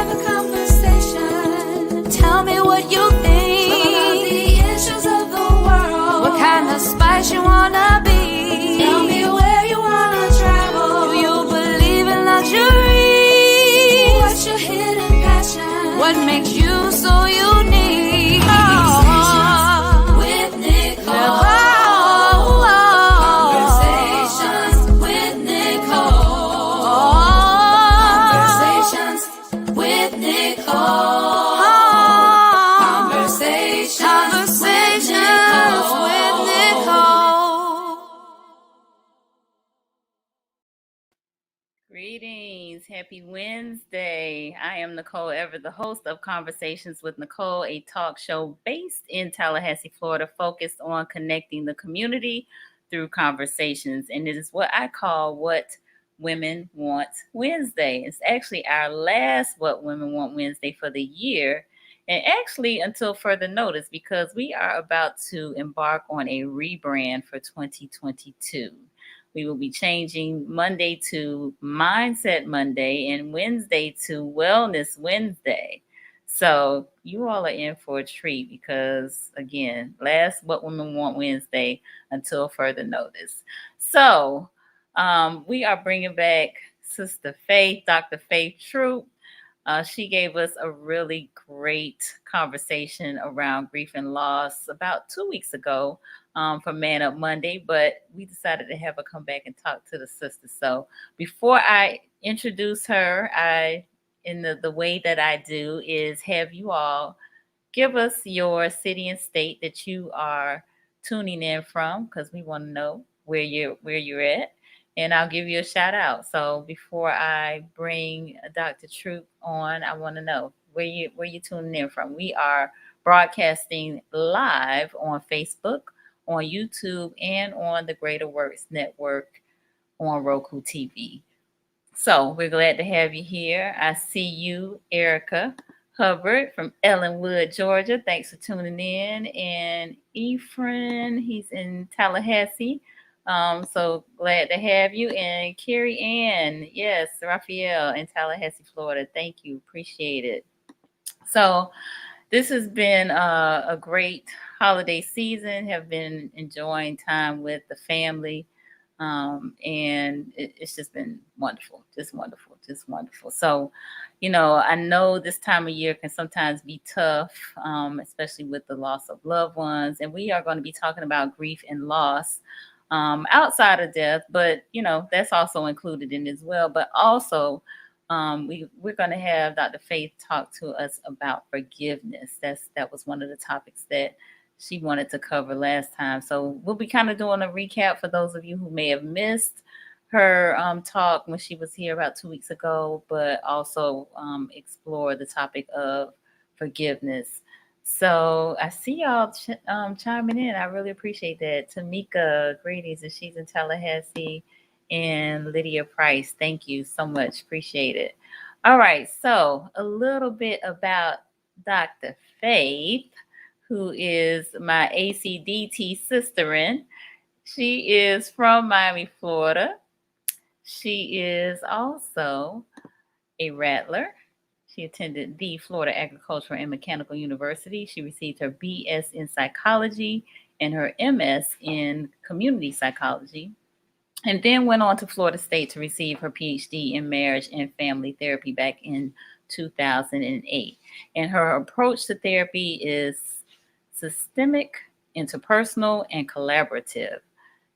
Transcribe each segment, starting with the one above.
have a conversation. Tell me what you think about the issues of the world. What kind of spice you wanna be? Tell me where you wanna travel. Do you believe in luxury? What's your hidden passion? What makes you so unique? Conversations with Nicole. Conversations with Nicole. Conversations with Nicole. Conversations with Nicole. Greetings. Happy Wednesday. I am Nicole Everett, the host of Conversations with Nicole, a talk show based in Tallahassee, Florida, focused on connecting the community through conversations. And it is what I call What Women Want Wednesday. It's actually our last What Women Want Wednesday for the year. And actually, until further notice, because we are about to embark on a rebrand for 2022. We will be changing Monday to Mindset Monday and Wednesday to Wellness Wednesday. So you all are in for a treat because, again, last What Women Want Wednesday until further notice. So we are bringing back Sister Faith, Dr. Faith Troupe. She gave us a really great conversation around grief and loss about 2 weeks ago for Man Up Monday, but we decided to have her come back and talk to the sister. So before I introduce her, in the way that I do is have you all give us your city and state that you are tuning in from, because we want to know where you're at. And I'll give you a shout out. So before I bring Dr. Troupe on, I want to know where you tuning in from. We are broadcasting live on Facebook, on YouTube, and on the Greater Works Network on Roku TV. So we're glad to have you here. I see you, Erica Hubbard from Ellenwood, Georgia. Thanks for tuning in. And Ephraim, he's in Tallahassee. So glad to have you. And Carrie Ann, yes, Raphael in Tallahassee, Florida. Thank you. Appreciate it. So this has been a great holiday season. Have been enjoying time with the family. And it's just been wonderful, just wonderful, just wonderful. So, I know this time of year can sometimes be tough, especially with the loss of loved ones. And we are going to be talking about grief and loss outside of death, but that's also included in as well. But also, we're going to have Dr. Faith talk to us about forgiveness. That was one of the topics that she wanted to cover last time. So we'll be kind of doing a recap for those of you who may have missed her talk when she was here about 2 weeks ago, but also explore the topic of forgiveness. So I see y'all chiming in. I really appreciate that. Tamika, greetings, and she's in Tallahassee. And Lydia Price, thank you so much. Appreciate it. All right, so a little bit about Dr. Faith, who is my ACDT sisterin. She is from Miami, Florida. She is also a Rattler. She attended the Florida Agricultural and Mechanical University. She received her BS in psychology and her MS in community psychology, and then went on to Florida State to receive her PhD in marriage and family therapy back in 2008. And her approach to therapy is systemic, interpersonal, and collaborative.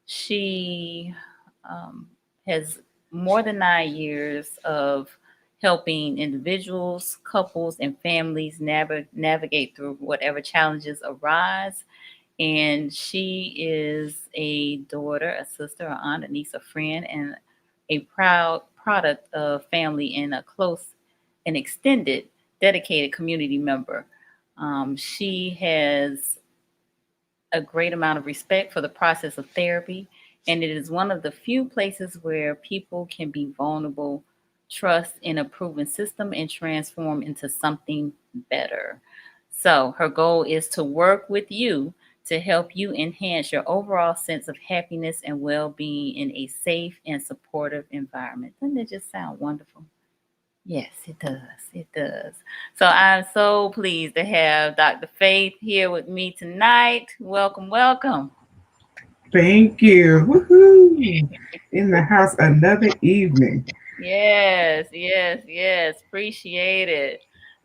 She has more than 9 years of helping individuals, couples, and families navigate through whatever challenges arise. And she is a daughter, a sister, an aunt, a niece, a friend, and a proud product of family and a close and extended, dedicated community member. She has a great amount of respect for the process of therapy, and it is one of the few places where people can be vulnerable, trust in a proven system, and transform into something better. So her goal is to work with you to help you enhance your overall sense of happiness and well-being in a safe and supportive environment. Doesn't it just sound wonderful? Yes, it does. It does. So I'm so pleased to have Dr. Faith here with me tonight. Welcome, welcome. Thank you. Woohoo! In the house another evening. Yes, yes, yes. Appreciate it.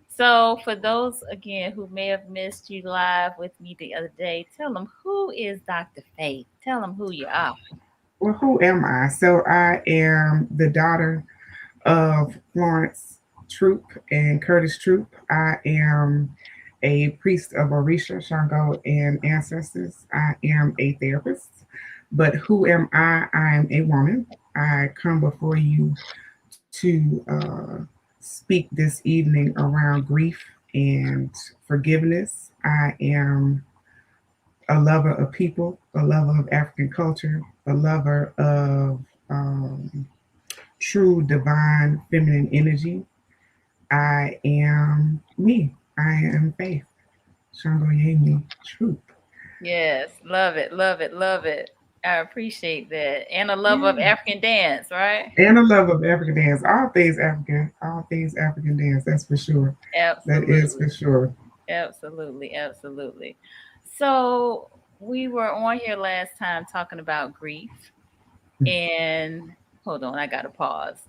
So, for those again who may have missed you live with me the other day, tell them who is Dr. Faith. Tell them who you are. Well, who am I? So I am the daughter of Florence Troupe and Curtis Troupe. I am a priest of Orisha, Shango, and ancestors. I am a therapist. But who am I? I'm a woman. I come before you to speak this evening around grief and forgiveness. I am a lover of people, a lover of African culture, a lover of true divine feminine energy. I am me. I am Faith. Shango Yemi Troop. Yes, love it, love it, love it. I appreciate that. And a love of Yeah. African dance, right? And a love of African dance. All things African dance, that's for sure. That is Absolutely. for sure. Absolutely, absolutely. So we were on here last time talking about grief, and hold on, I gotta pause.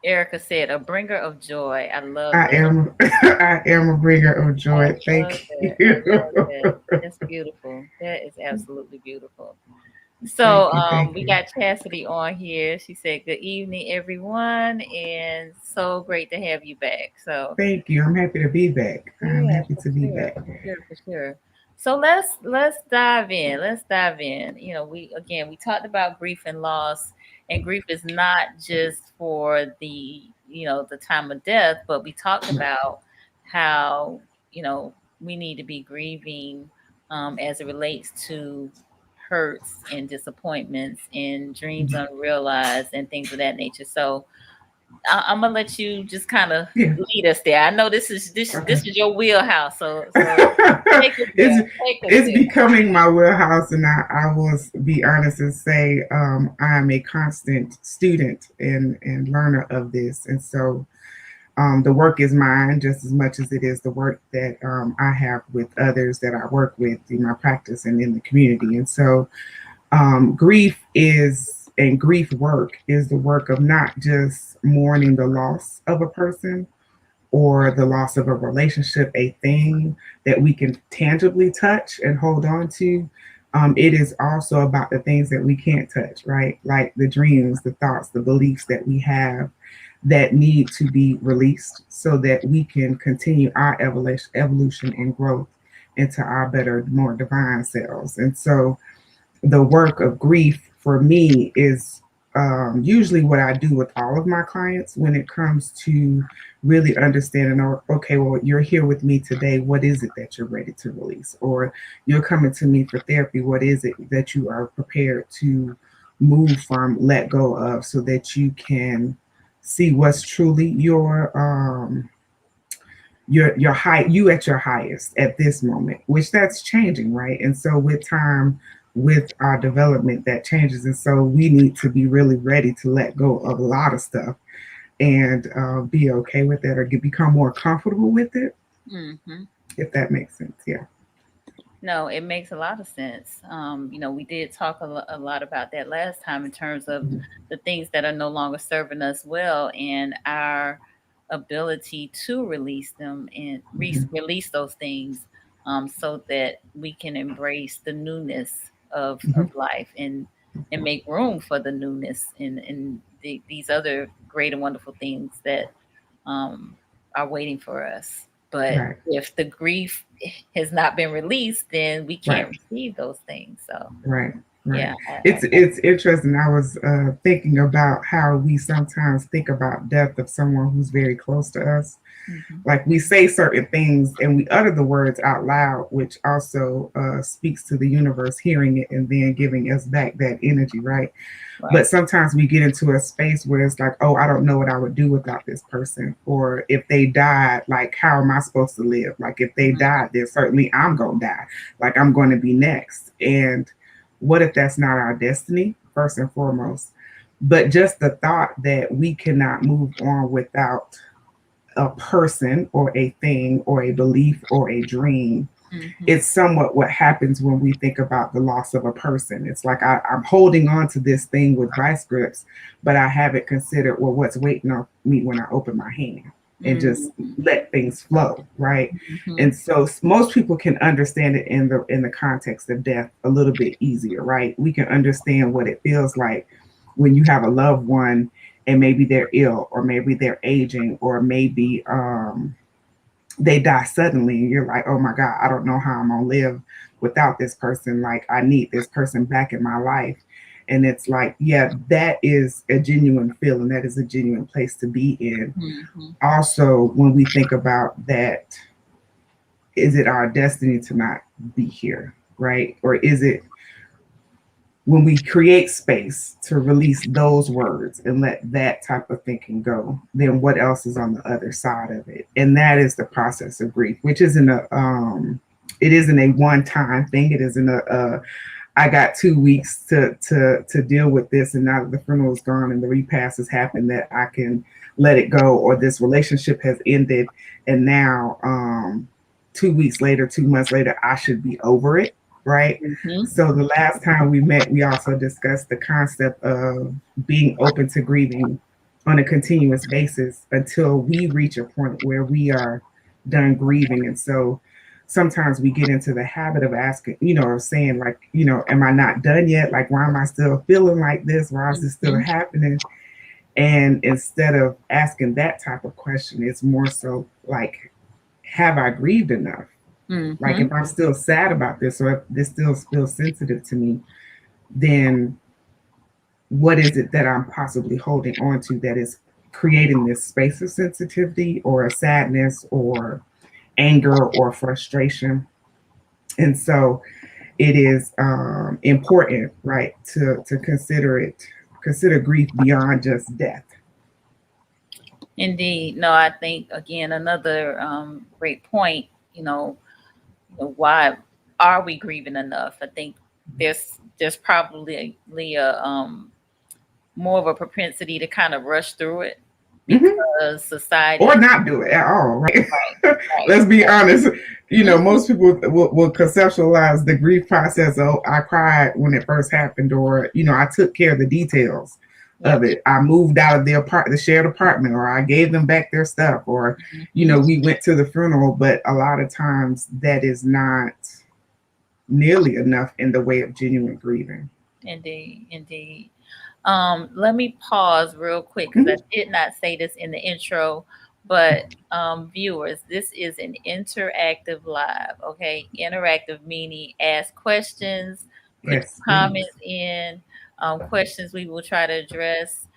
Erica said, "A bringer of joy." I love I that. am I am a bringer of I joy. love Thank that. I you. love that. That's beautiful. That is absolutely beautiful. So Thank you. Thank we you. got Chastity on here. She said, "Good evening, everyone, and so great to have you back." So Thank you. I'm happy to be back. I'm yeah, happy for to be sure, back. for sure, for sure. So let's dive in. Let's dive in. You know, we talked about grief and loss, and grief is not just for the time of death, but we talked Right. about how we need to be grieving as it relates to hurts and disappointments and dreams Mhm. unrealized and things of that nature. So I'm gonna let you just kind of Yeah. lead us there. I know this Okay. is your wheelhouse, so take us there. it's Take us it's there. becoming my wheelhouse, and I will be honest and say I am a constant student and learner of this, and so the work is mine just as much as it is the work that I have with others that I work with in my practice and in the community, and so grief is and grief work is the work of not just mourning the loss of a person or the loss of a relationship, a thing that we can tangibly touch and hold on to. It is also about the things that we can't touch, right? Like the dreams, the thoughts, the beliefs that we have that need to be released so that we can continue our evolution and growth into our better, more divine selves. And so the work of grief for me is usually what I do with all of my clients when it comes to really understanding, or okay, well, you're here with me today. What is it that you're ready to release? Or you're coming to me for therapy. What is it that you are prepared to move from, let go of, so that you can see what's truly your high, you at your highest at this moment, which that's changing, right? And so with time, with our development, that changes, and so we need to be really ready to let go of a lot of stuff and be okay with it, or become more comfortable with it, Hmm. if that makes sense. Yeah. No, it makes a lot of sense. We did talk a lot about that last time in terms of Mhm. the things that are no longer serving us well and our ability to release them and Mhm. release those things so that we can embrace the newness of Mhm. life and make room for the newness and these other great and wonderful things that um, are waiting for us. But Right. if the grief has not been released, then we Right. can't receive those things. So Right, right. yeah, It's interesting. I was thinking about how we sometimes think about death of someone who's very close to us. mhm. Like we say certain things and we utter the words out loud, which also speaks to the universe hearing it and then giving us back that energy, right? Right. But sometimes we get into a space where it's like, oh, I don't know what I would do without this person. Or if they died, like, how am I supposed to live? Like, if they Mhm. died, then certainly I'm going to die. Like, I'm going to be next. And what if that's not our destiny, first and foremost? But just the thought that we cannot move on without a person or a thing or a belief or a dream. Mm-hmm. It's somewhat what happens when we think about the loss of a person. It's like I'm holding on to this thing with vice grips, but I haven't considered, well, what's waiting on me when I open my hand and just let things flow, right? Mm-hmm. And so most people can understand it in the context of death a little bit easier, right? We can understand what it feels like when you have a loved one and maybe they're ill or maybe they're aging or maybe they die suddenly and you're like, oh my God, I don't know how I'm gonna live without this person. Like I need this person back in my life. And it's like, yeah, that is a genuine feeling. That is a genuine place to be in. Mm-hmm. Also, when we think about that, is it our destiny to not be here, right? Or is it when we create space to release those words and let that type of thinking go, then what else is on the other side of it? And that is the process of grief, which isn't it isn't a one-time thing. It isn't I got 2 weeks to deal with this, and now that the funeral is gone and the repast has happened, that I can let it go, or this relationship has ended, and now 2 weeks later, 2 months later, I should be over it, right? Mm-hmm. So the last time we met, we also discussed the concept of being open to grieving on a continuous basis until we reach a point where we are done grieving. And so sometimes we get into the habit of asking, of saying like, am I not done yet? Like, why am I still feeling like this? Why is this still Mm-hmm. happening? And instead of asking that type of question, it's more so like, have I grieved enough? Like Mm-hmm. if I'm still sad about this or if this still feels sensitive to me, then what is it that I'm possibly holding on to that is creating this space of sensitivity or a sadness or anger or frustration? And so it is important, right, to consider grief beyond just death. Indeed. No, I think again another great point. Why are we grieving enough? I think there's probably a more of a propensity to kind of rush through it Hmm. because Or society. not do it at all, right? Right, right. Let's be honest. Mhm. Most people will conceptualize the grief process. Oh, I cried when it first happened, or I took care of the details of Yep. it. I moved out of the shared apartment, or I gave them back their stuff, or Mhm. we went to the funeral. But a lot of times that is not nearly enough in the way of genuine grieving. Indeed, indeed. Let me pause real quick because I Mhm. did not say this in the intro, but viewers, this is an interactive live, okay? Interactive meaning ask questions, put your Yes, please. comments in, questions we will try to address,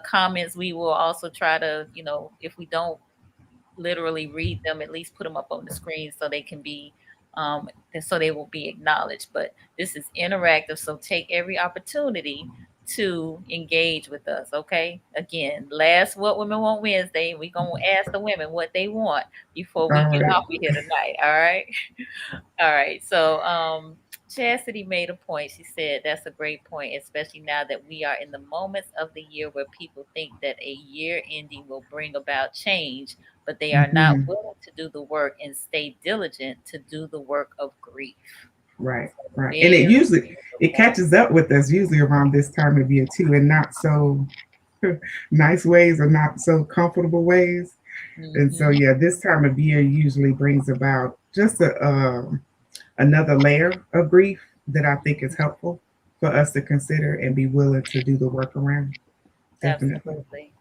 comments we will also try to, if we don't literally read them, at least put them up on the screen so they can be so they will be acknowledged. But this is interactive, so take every opportunity to engage with us. Okay, again, last What Women Want Wednesday, we're gonna ask the women what they want before we All get right. off of here tonight. All right. All right. So Chastity made a point. She said that's a great point, especially now that we are in the moments of the year where people think that a year ending will bring about change, but they are not Hmm. willing to do the work and stay diligent to do the work of grief. Right, So right. And very it point. catches up with us usually around this time of year too, and not so nice ways or not so comfortable ways. And so, Hmm. yeah, this time of year usually brings about just another layer of grief that I think is helpful for us to consider and be willing to do the work around. Definitely.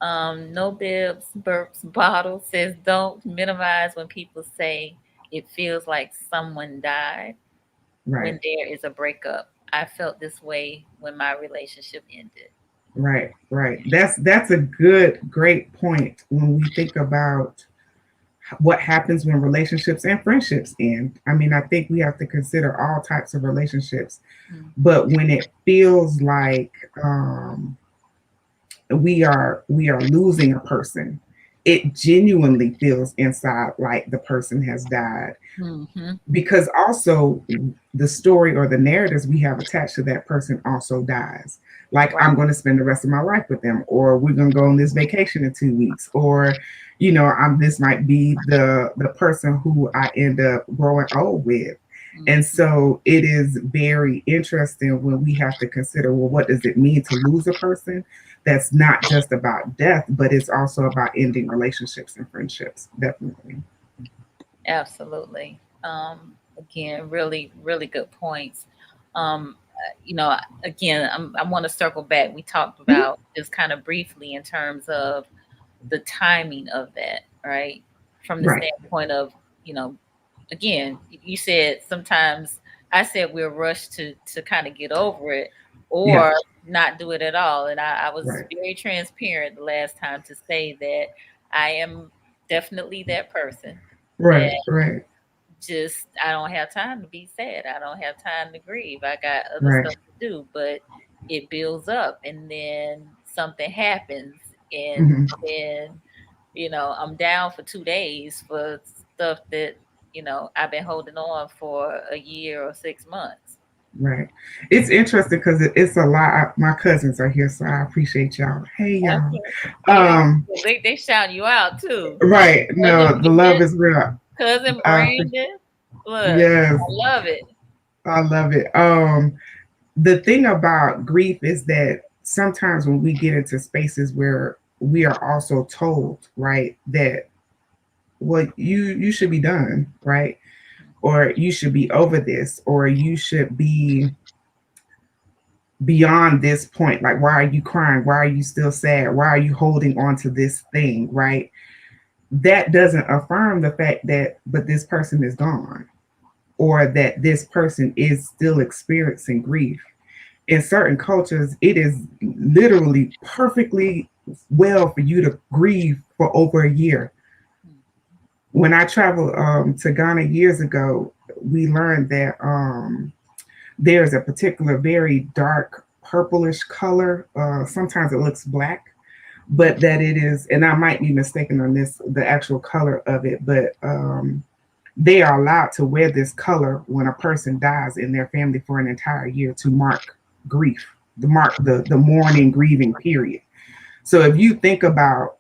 Absolutely. No bibs, burps, bottle says don't minimize when people say it feels like someone died when Right, there is a breakup. I felt this way when my relationship ended. right, right. That's a great point when we think about what happens when relationships and friendships end. I mean, I think we have to consider all types of relationships, but when it feels like we are losing a person, it genuinely feels inside like the person has died. Mm-hmm. Because also the story or the narratives we have attached to that person also dies. Like, Right. I'm going to spend the rest of my life with them, or we're going to go on this vacation in 2 weeks, or this might be the person who I end up growing old with. And Mm-hmm. so it is very interesting when we have to consider, well, what does it mean to lose a person? That's not just about death, but it's also about ending relationships and friendships. Definitely. Absolutely. Again, really, really good points. You know, again, I want to circle back. We talked Mhm. about just kind of briefly in terms of the timing of that, right? From the Right. standpoint of, you know, again, you said sometimes I said we're rushed to kind of get over it Yeah. or not do it at all. And I was Right. very transparent the last time to say that I am definitely that person Right. that Right. just I don't have time to be sad. I don't have time to grieve. I got other Right. stuff to do, but it builds up and then something happens and Hmm. then I'm down for 2 days for stuff that I've been holding on for a year or 6 months. Right. It's interesting because it's a lot. My cousins are here, so I appreciate y'all. Hey, y'all. Okay. Yeah, Um, they shout you out too. right. Cousin No, the love Bridget, is real. cousin I, appre- Brandon. Look, yes, I love it. I love it. The thing about grief is that sometimes when we get into spaces where we are also told, right, that well, you should be done, right, or you should be over this, or you should be beyond this point. Like, why are you crying? Why are you still sad? Why are you holding on to this thing, right? That doesn't affirm the fact that, but this person is gone, or that this person is still experiencing grief. In certain cultures, it is literally perfectly well for you to grieve for over a year. When I traveled to Ghana years ago, we learned that there's a particular very dark purplish color. Sometimes it looks black, but that it is, and I might be mistaken on this, the actual color of it, but they are allowed to wear this color when a person dies in their family for an entire year to mark grief, to mark the mourning, grieving period. So if you think about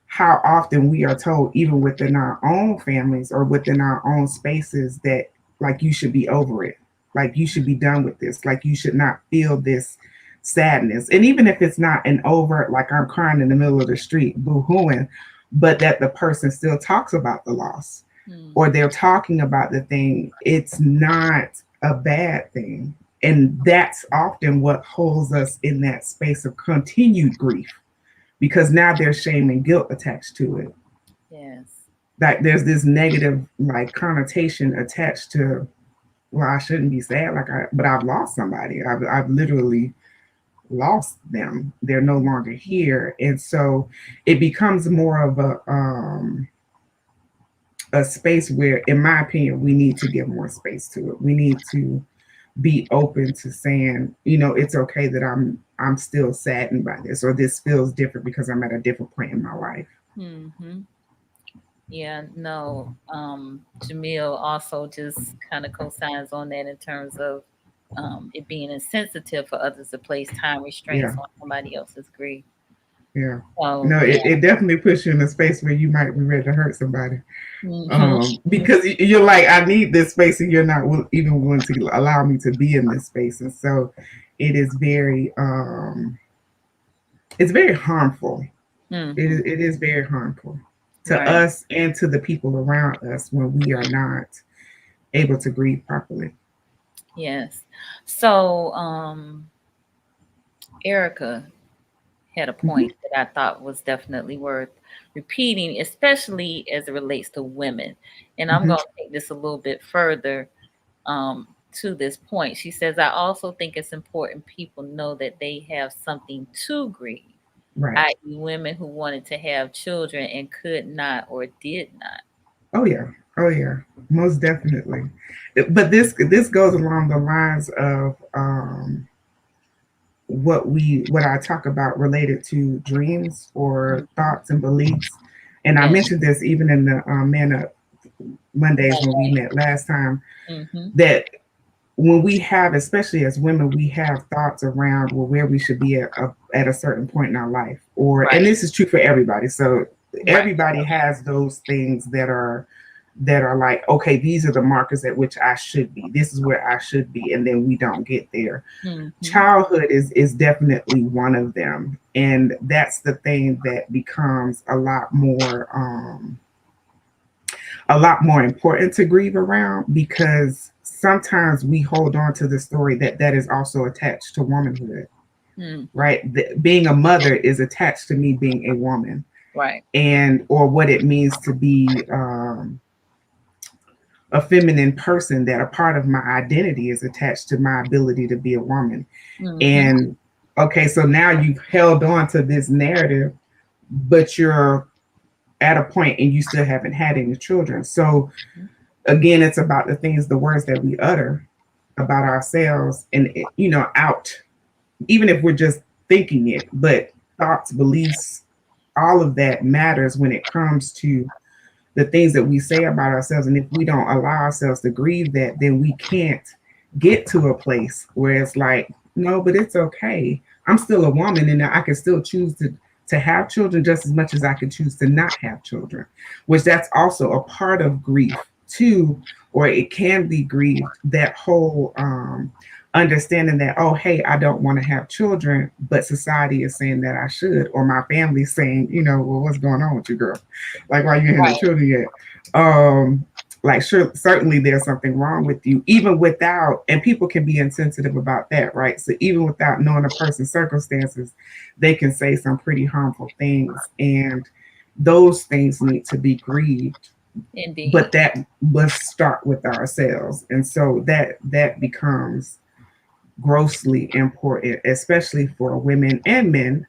how often we are told, even within our own families or within our own spaces, that like you should be over it, like you should be done with this, like you should not feel this sadness. And even if it's not an overt, like I'm crying in the middle of the street, boo hooing, but that the person still talks about the loss Hmm. or they're talking about the thing, it's not a bad thing. And that's often what holds us in that space of continued grief because now there's shame and guilt attached to it. Yes. Like there's this negative like connotation attached to, well, I shouldn't be sad, but I've lost somebody. I've literally lost them. They're no longer here, and so it becomes more of a space where, in my opinion, we need to give more space to it. We need to be open to saying, it's okay that I'm still saddened by this, or this feels different because I'm at a different point in my life. Hmm. Yeah, no. Jamil also just kind of co-signs on that in terms of it being insensitive for others to place time restraints Yeah, on somebody else's grief. yeah. So No, yeah. it definitely puts you in a space where you might be ready to hurt somebody. Hmm. Because you're like, I need this space, and you're not even willing to allow me to be in this space, and so it is it's very harmful. Hmm. It is very harmful to Right. us and to the people around us when we are not able to grieve properly. Yes. So Erica had a Hmm. point that I thought was definitely worth repeating, especially as it relates to women. And I'm Hmm. going to take this a little bit further to this point. She says, I also think it's important people know that they have something to grieve, Right. i.e., women who wanted to have children and could not or did not. Oh yeah. Oh yeah. Most definitely. But this goes along the lines of what I talk about related to dreams or Mhm. thoughts and beliefs. And I Yes. mentioned this even in the Man Up Mondays when we met last time, that when we have, especially as women, we have thoughts around, well, where we should be at a certain point in our life, or, and this is true for everybody. So everybody has those things that are like, okay, these are the markers at which I should be. This is where I should be, and then we don't get there. Childhood is definitely one of them, and that's the thing that becomes a lot more important to grieve around, because sometimes we hold on to the story that is also attached to womanhood, right? Being a mother is attached to me being a woman, right? And or what it means to be a feminine person, that a part of my identity is attached to my ability to be a woman. And okay, so now you've held on to this narrative, but you're at a point and you still haven't had any children. So again, it's about the things, the words that we utter about ourselves, and out, even if we're just thinking it, but thoughts, beliefs, all of that matters when it comes to the things that we say about ourselves. And if we don't allow ourselves to grieve that, then we can't get to a place where it's like, no, but it's okay. I'm still a woman, and I can still choose to have children just as much as I can choose to not have children, which that's also a part of grief too, or it can be grief, that whole understanding that, oh, hey, I don't want to have children, but society is saying that I should, or my family's saying, well, what's going on with you, girl? Like, why you ain't had children yet? Like, sure, certainly there's something wrong with you, even without, and people can be insensitive about that, right? So even without knowing a person's circumstances, they can say some pretty harmful things, and those things need to be grieved. Indeed. But that must start with ourselves. And so that becomes grossly important, especially for women and men,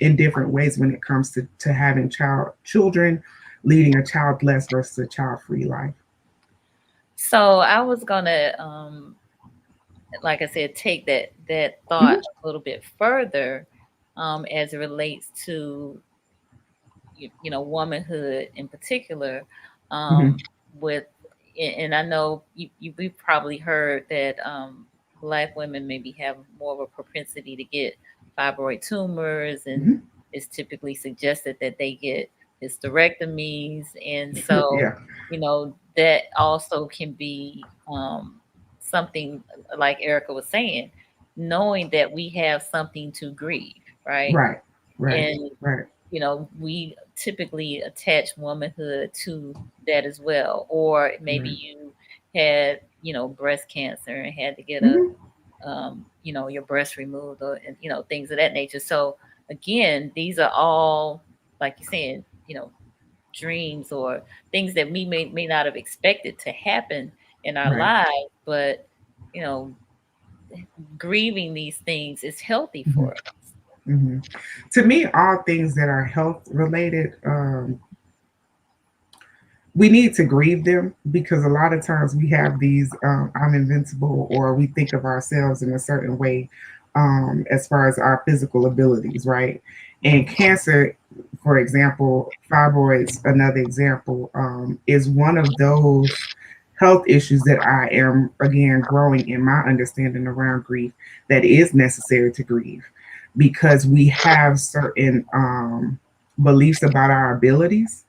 in different ways when it comes to having children, leading a childless versus a child-free life. So I was gonna, like I said, take that thought a little bit further, as it relates to womanhood in particular, with, and I know we've probably heard that Black women maybe have more of a propensity to get fibroid tumors, and it's typically suggested that they get hysterectomies, and so that also can be something, like Erica was saying, knowing that we have something to grieve, right? And we typically attach womanhood to that as well. Or maybe you had breast cancer and had to get your breast removed, or things of that nature. So again, these are all, like you're saying, dreams or things that we may not have expected to happen in our lives, but grieving these things is healthy for us. To me, all things that are health related, we need to grieve them, because a lot of times we have these I'm invincible, or we think of ourselves in a certain way, as far as our physical abilities, right? And cancer, for example, fibroids, another example, is one of those health issues that I am, again, growing in my understanding around grief, that is necessary to grieve, because we have certain beliefs about our abilities,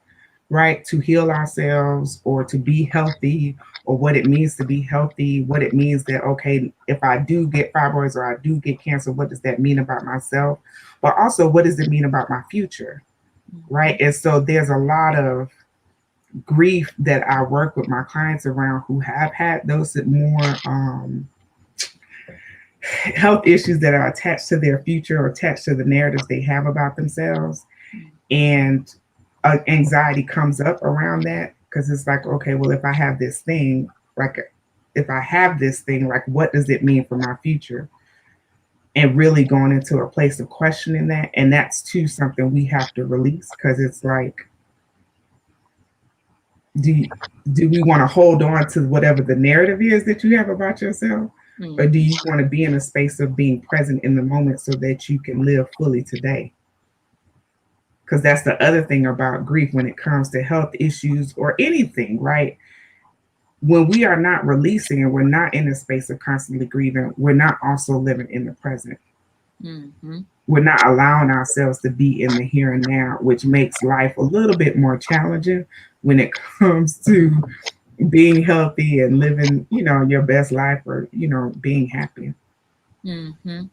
right, to heal ourselves or to be healthy, or what it means to be healthy, what it means that, okay, if I do get fibroids or I do get cancer, what does that mean about myself? But also, what does it mean about my future, right? And so there's a lot of grief that I work with my clients around who have had those more health issues that are attached to their future, or attached to the narratives they have about themselves. And anxiety comes up around that, because it's like, okay, well, if I have this thing, like what does it mean for my future? And really going into a place of questioning that. And that's too something we have to release, because it's like, do we want to hold on to whatever the narrative is that you have about yourself? Or do you want to be in a space of being present in the moment so that you can live fully today? because that's the other thing about grief when it comes to health issues or anything, right? When we are not releasing and we're not in a space of constantly grieving, we're not also living in the present. Mm-hmm. We're not allowing ourselves to be in the here and now, which makes life a little bit more challenging when it comes to being healthy and living, your best life, or, being happy. Mm-hmm.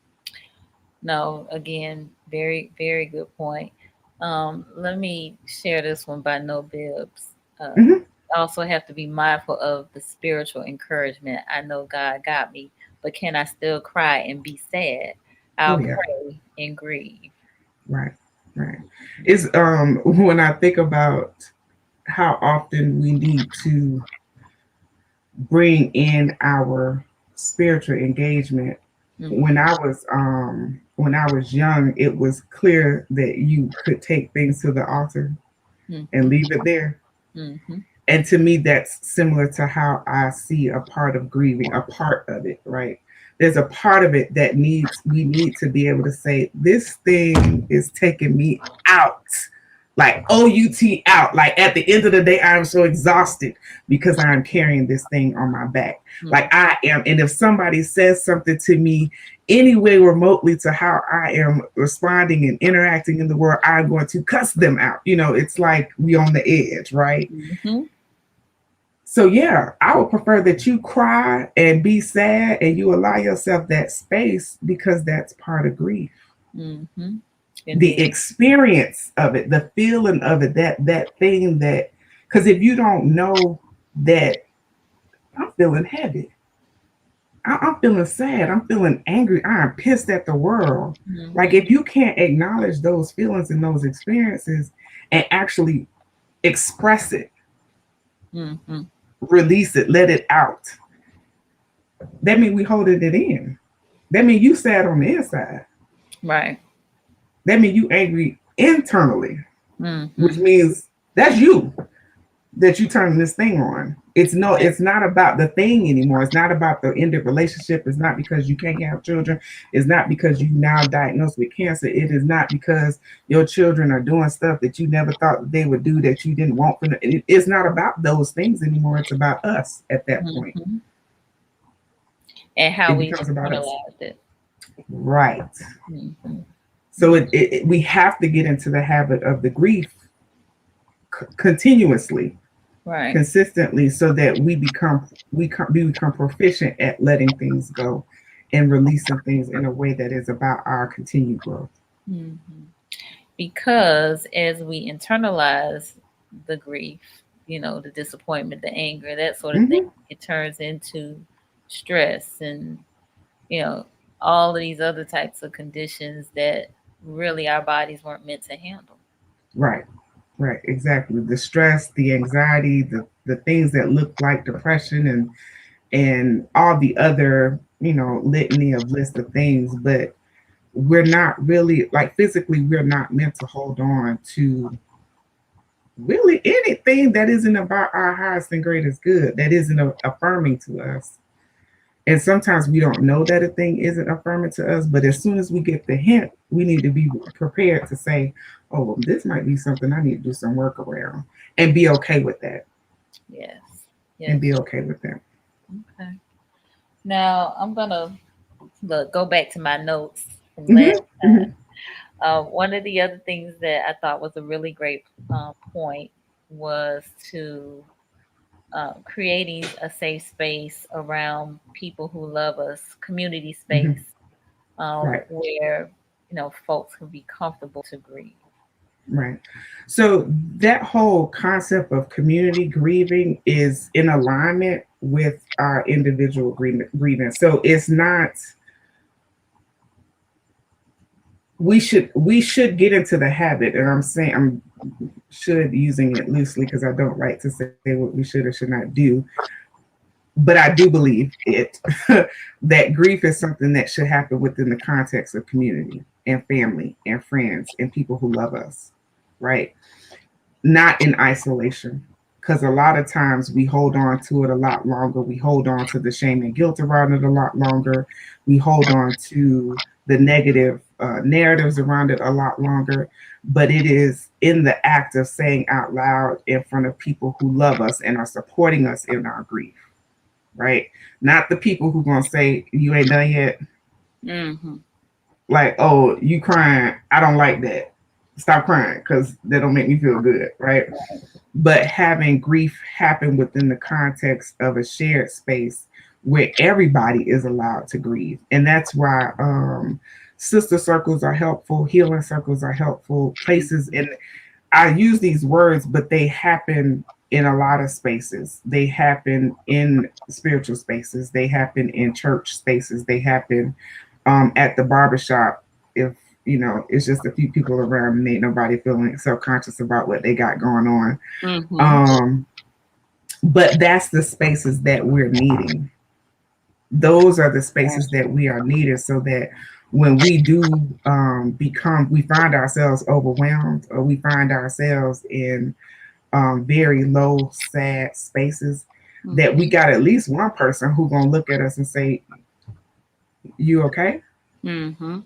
No, again, very, very good point. Let me share this one by No Bibs. Hmm. Also have to be mindful of the spiritual encouragement. I know God got me, but can I still cry and be sad? Oh I'll yeah, pray and grieve. right, right. It's when I think about how often we need to bring in our spiritual engagement. Mm-hmm. When I was young, it was clear that you could take things to the altar and Mm-hmm. leave it there. Mm-hmm. And to me, that's similar to how I see a part of grieving, a part of it, right? There's a part of it that we need to be able to say, this thing is taking me out, like OUT out. Like at the end of the day, I'm so exhausted because I'm carrying this thing on my back. Mm-hmm. Like I am. And if somebody says something to me any way remotely to how I am responding and interacting in the world, I'm going to cuss them out. It's like we on the edge, right? Mm-hmm. So yeah, I would prefer that you cry and be sad and you allow yourself that space, because that's part of grief. Mm-hmm. The Indeed. experience of it, the feeling of it, that thing that, because if you don't know that I'm feeling heavy, I'm feeling sad, I'm feeling angry, I'm pissed at the world. Like Mm-hmm. if you can't acknowledge those feelings and those experiences and actually express it, Mm-hmm. release it, let it out, that means we holding it in. That means you sad on the inside. Right. That means you angry internally, Mm-hmm. which means that's you, that you turning this thing on. Right. It's not about the thing anymore. It's not about the ended relationship. It's not because you can't have children. It's not because you now diagnosed with cancer. It is not because your children are doing stuff that you never thought that they would do, that you didn't want from them. It's not about those things anymore. It's about us at that point. Mm-hmm. And how It we becomes about us. internalized it. Right. Mm-hmm. So we have to get into the habit of the grief continuously, Right. consistently, so that we become proficient at letting things go and releasing things in a way that is about our continued growth. Mm-hmm. Because as we internalize the grief, the disappointment, the anger, that sort of thing, Hmm. it turns into stress and, you know, all of these other types of conditions that really our bodies weren't meant to handle. Right, right, exactly. The stress, the anxiety, the things that look like depression, and all the other, litany of list of things, but we're not really, like, physically, we're not meant to hold on to really anything that isn't about our highest and greatest good, that isn't affirming to us. And sometimes we don't know that a thing isn't affirming to us, but as soon as we get the hint, we need to be prepared to say, oh, well, this might be something I need to do some work around, and be okay with that. Yes. And Yes. be okay with that. Okay. Now I'm gonna go back to my notes from last Hmm. time. Hmm. One of the other things that I thought was a really great point was to creating a safe space around people who love us, community Hmm. space Right. where folks can be comfortable to grieve. Right. So that whole concept of community grieving is in alignment with our individual grieving. So it's not, we should get into the habit, and I'm should using it loosely because I don't like to say what we should or should not do, but I do believe it that grief is something that should happen within the context of community and family and friends and people who love us, right? Not in isolation. Because a lot of times we hold on to it a lot longer. We hold on to the shame and guilt around it a lot longer. We hold on to the negative narratives around it a lot longer, but it is in the act of saying out loud in front of people who love us and are supporting us in our grief, right? Not the people who gonna say you ain't done yet. Mm-hmm. Like, oh, you crying? I don't like that. Stop crying because that don't make me feel good, right? But having grief happen within the context of a shared space where everybody is allowed to grieve, and that's why sister circles are helpful, healing circles are helpful places. And I use these words, but they happen in a lot of spaces. They happen in spiritual spaces. They happen in church spaces. They happen at the barbershop. If it's just a few people around and ain't nobody feeling self-conscious about what they got going on. Mm-hmm. But that's the spaces that we're needing. Those are the spaces that we are needed, so that when we do we find ourselves overwhelmed, or we find ourselves in very low, sad spaces, that we got at least one person who gonna look at us and say, "You okay?" Mm-hmm.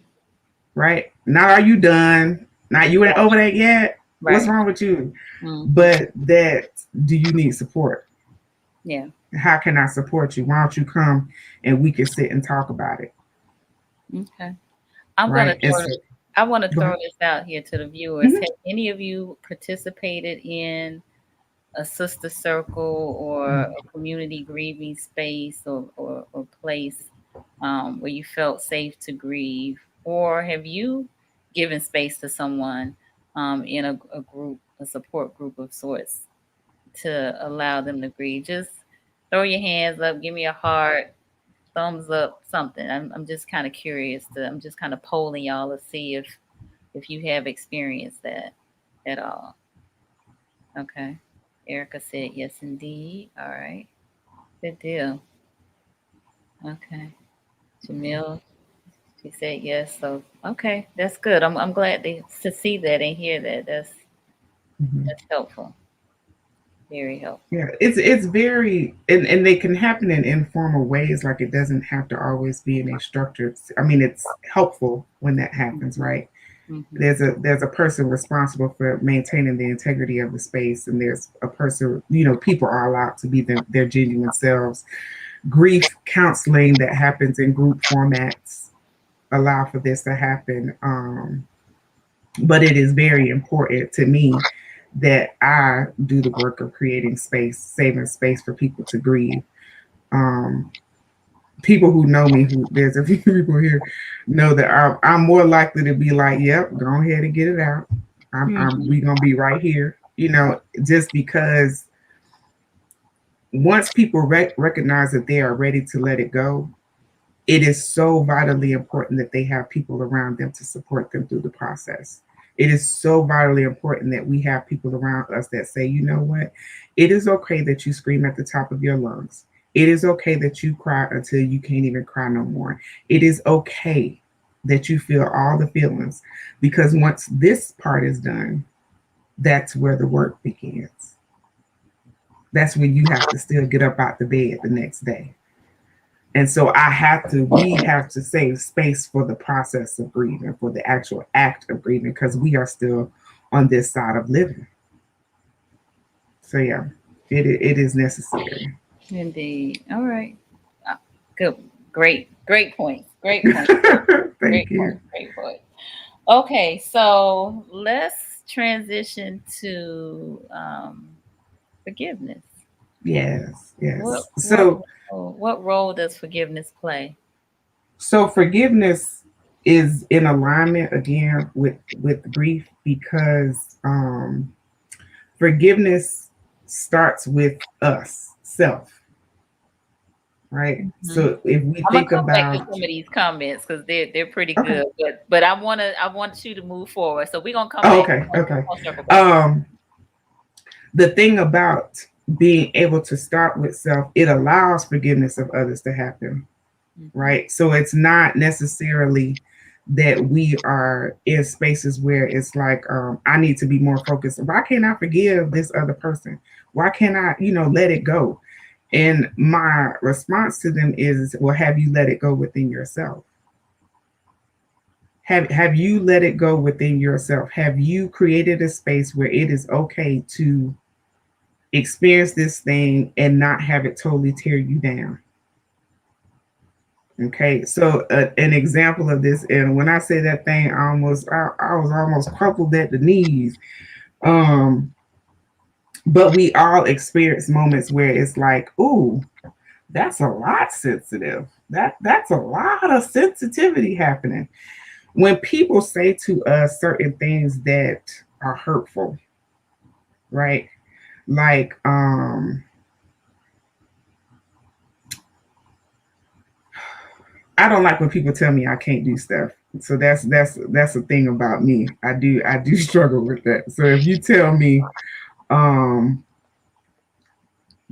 Right? Not, "Are you done?" Not, "You ain't over that yet." Right. What's wrong with you? Mm-hmm. But that, do you need support? Yeah. How can I support you? Why don't you come and we can sit and talk about it? Okay. I want to throw this out here to the viewers. Mm-hmm. Have any of you participated in a sister circle or a community grieving space or place where you felt safe to grieve? Or have you given space to someone in a group, a support group of sorts, to allow them to grieve? Just throw your hands up, give me a heart, thumbs up, something. I'm just kind of curious I'm just kind of polling y'all to see if you have experienced that at all. Okay. Erica said yes indeed. All right. Good deal. Okay. Jamil, she said yes. So okay, that's good. I'm glad to see that and hear that. That's helpful. Very helpful. Yeah, it's very, and they can happen in informal ways. Like, it doesn't have to always be in a structured. I mean, it's helpful when that happens, right? Mm-hmm. There's a person responsible for maintaining the integrity of the space, and there's a person. People are allowed to be their genuine selves. Grief counseling that happens in group formats allow for this to happen. But it is very important to me that I do the work of creating space, saving space for people to grieve. People who know me, there's a few people here, know that I'm more likely to be like, "Yep, go ahead and get it out. We gonna be right here." Just because once people recognize that they are ready to let it go, it is so vitally important that they have people around them to support them through the process. It is so vitally important that we have people around us that say, "You know what? It is okay that you scream at the top of your lungs. It is okay that you cry until you can't even cry no more. It is okay that you feel all the feelings, because once this part is done, that's where the work begins. That's when you have to still get up out the bed the next day." And so we have to save space for the process of grieving, for the actual act of grieving, because we are still on this side of living. So yeah, it is necessary. Indeed. All right. Good. Great points. Great points. Thank you. Great point. Okay, so let's transition to forgiveness. Yes. What role does forgiveness play? So forgiveness is in alignment again with grief, because forgiveness starts with us, self, right? Mm-hmm. So if we think about back to about some of these comments, because they're pretty good, but I want you to move forward. So we're gonna come back. Okay. The thing about being able to start with self, it allows forgiveness of others to happen, right? So it's not necessarily that we are in spaces where it's like, I need to be more focused. Why can't I forgive this other person? Why can't I, let it go? And my response to them is, well, have you let it go within yourself? Have you let it go within yourself? Have you created a space where it is okay to experience this thing and not have it totally tear you down? Okay, so an example of this, and when I say that thing, I was almost crumpled at the knees. Um, but we all experience moments where it's like, ooh, that's a lot sensitive. That's a lot of sensitivity happening when people say to us certain things that are hurtful, right? Like, I don't like when people tell me I can't do stuff. So that's the thing about me. I do struggle with that. So if you tell me, um,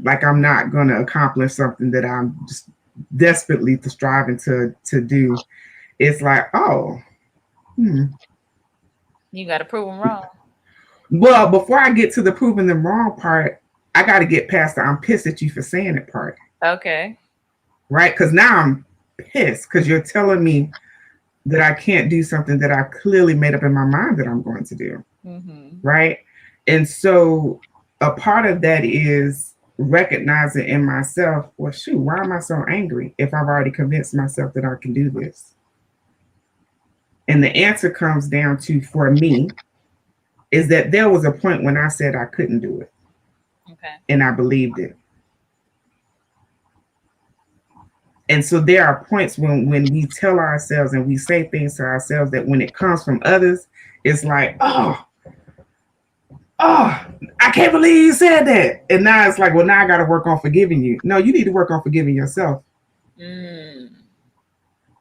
like I'm not gonna accomplish something that I'm just desperately striving to do, it's like, oh, hmm. You got to prove them wrong. Well, before I get to the proving them wrong part, I got to get past the I'm pissed at you for saying it part, Okay. right? Because now I'm pissed because you're telling me that I can't do something that I clearly made up in my mind that I'm going to do, right? And so a part of that is recognizing in myself, well, shoot, why am I so angry if I've already convinced myself that I can do this? And the answer comes down to, for me, is that there was a point when I said I couldn't do it. Okay. And I believed it. And so there are points when we tell ourselves and we say things to ourselves that when it comes from others, it's like, oh, I can't believe you said that. And now it's like, well, now I got to work on forgiving you. No, you need to work on forgiving yourself.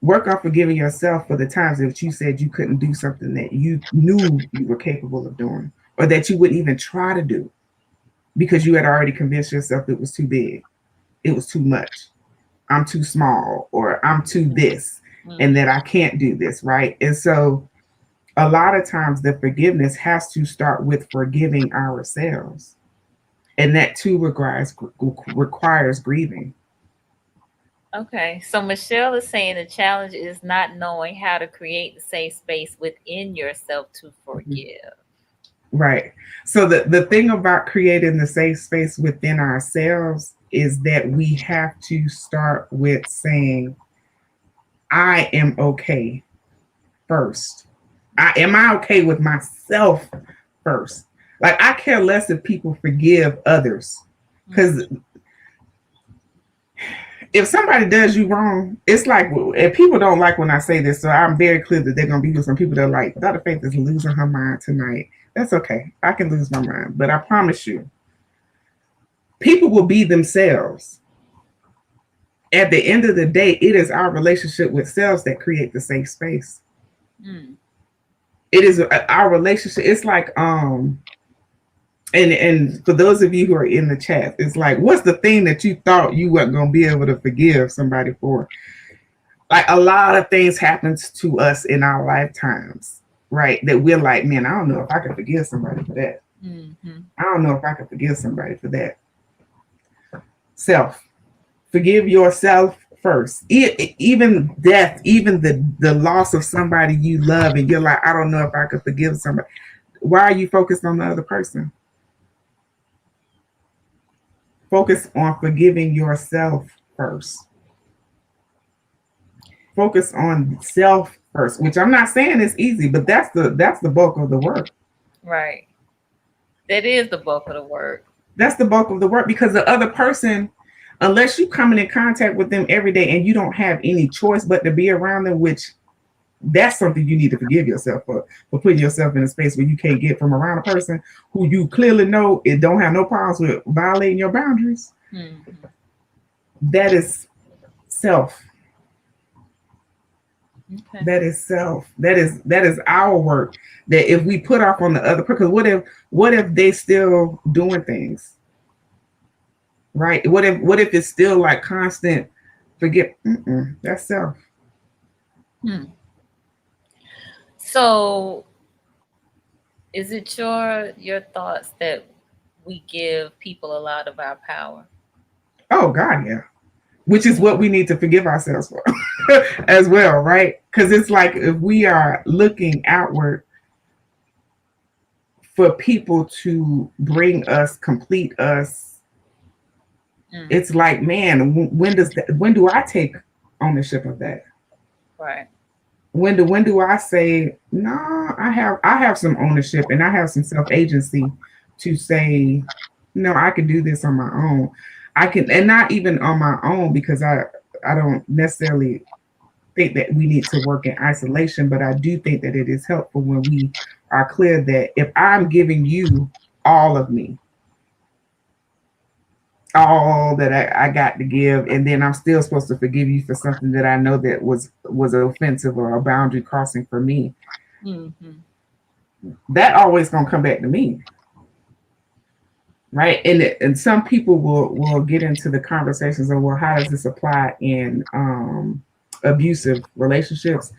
Work on forgiving yourself for the times that you said you couldn't do something that you knew you were capable of doing, or that you wouldn't even try to do because you had already convinced yourself it was too big, it was too much, I'm too small, or I'm too this, and that I can't do this, right? And so a lot of times the forgiveness has to start with forgiving ourselves. And that too requires grieving. Okay. So Michelle is saying the challenge is not knowing how to create the safe space within yourself to forgive. Right. So the thing about creating the safe space within ourselves is that we have to start with saying, I am okay first. Am I okay with myself first? Like, I care less if people forgive others. Because if somebody does you wrong, it's like, and people don't like when I say this, so I'm very clear that they're going to be with some people that are like, Dr. Faith is losing her mind tonight. That's okay. I can lose my mind. But I promise you, people will be themselves. At the end of the day, it is our relationship with selves that create the safe space. It is our relationship. It's like, and for those of you who are in the chat, it's like, what's the thing that you thought you weren't going to be able to forgive somebody for? Like, a lot of things happens to us in our lifetimes, right? That we're like, man, I don't know if I can forgive somebody for that. I don't know if I can forgive somebody for that. Self. Forgive yourself first. Even death, even the loss of somebody you love, and you're like, I don't know if I could forgive somebody. Why are you focused on the other person? Focus on forgiving yourself first. Focus on self first, which I'm not saying is easy, but that's the bulk of the work. Right. That is the bulk of the work. That's the bulk of the work, because the other person, unless you coming in contact with them every day and you don't have any choice but to be around them, which that's something you need to forgive yourself for putting yourself in a space where you can't get from around a person who you clearly know it don't have no problems with violating your boundaries. That is self. Okay. That is self. That is our work. That if we put off on the other person, what if they still doing things? Right? What if it's still like constant forget? That's self. So is it your thoughts that we give people a lot of our power? Oh God, yeah. which is what we need to forgive ourselves for as well, right? Because it's like if we are looking outward for people to bring us, complete us, it's like, man, when do I take ownership of that? Right. When do I say, no, I have some ownership and I have some self-agency to say, no, I can do this on my own. I can, and not even on my own, because I don't necessarily think that we need to work in isolation, but I do think that it is helpful when we are clear that if I'm giving you all of me, all that I got to give, and then I'm still supposed to forgive you for something that I know that was offensive or a boundary crossing for me, that always gonna come back to me, right? And some people will get into the conversations of, well, how does this apply in abusive relationships?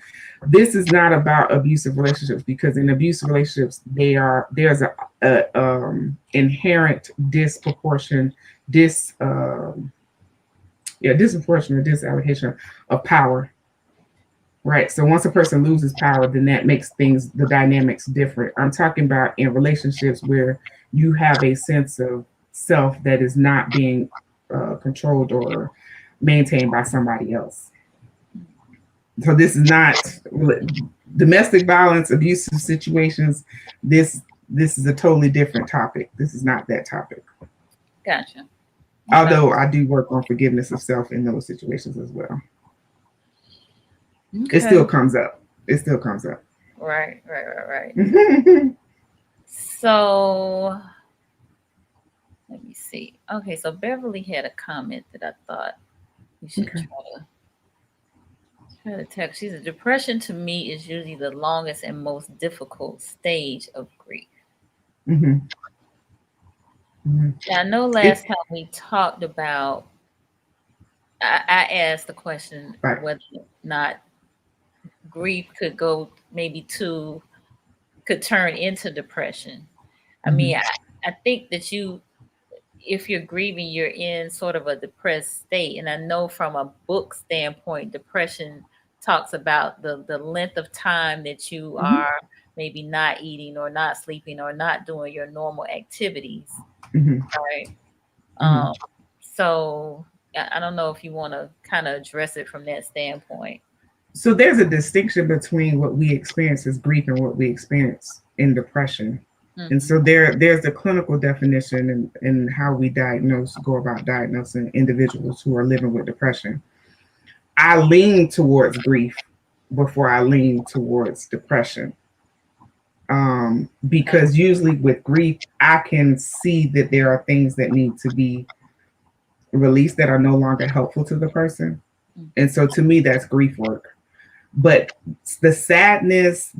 This is not about abusive relationships, because in abusive relationships there's a inherent disproportionate disallocation of power, right? So once a person loses power, then that makes the dynamics different. I'm talking about in relationships where you have a sense of self that is not being controlled or maintained by somebody else. So this is not domestic violence, abusive situations. This is a totally different topic. This is not that topic. Gotcha. Although I do work on forgiveness of self in those situations as well. Okay. It still comes up. Right. So let me see. Okay, so Beverly had a comment that I thought we should try to text. She said, depression to me is usually the longest and most difficult stage of grief. Now, I know last time we talked about, I asked the question whether or not grief could turn into depression. I mean, I think that if you're grieving, you're in sort of a depressed state. And I know from a book standpoint, depression talks about the length of time that you are maybe not eating or not sleeping or not doing your normal activities. Right. So I don't know if you want to kind of address it from that standpoint. So there's a distinction between what we experience as grief and what we experience in depression. And so there's the clinical definition and how we go about diagnosing individuals who are living with depression. I lean towards grief before I lean towards depression. Because usually with grief, I can see that there are things that need to be released that are no longer helpful to the person. And so to me, that's grief work. But the sadness,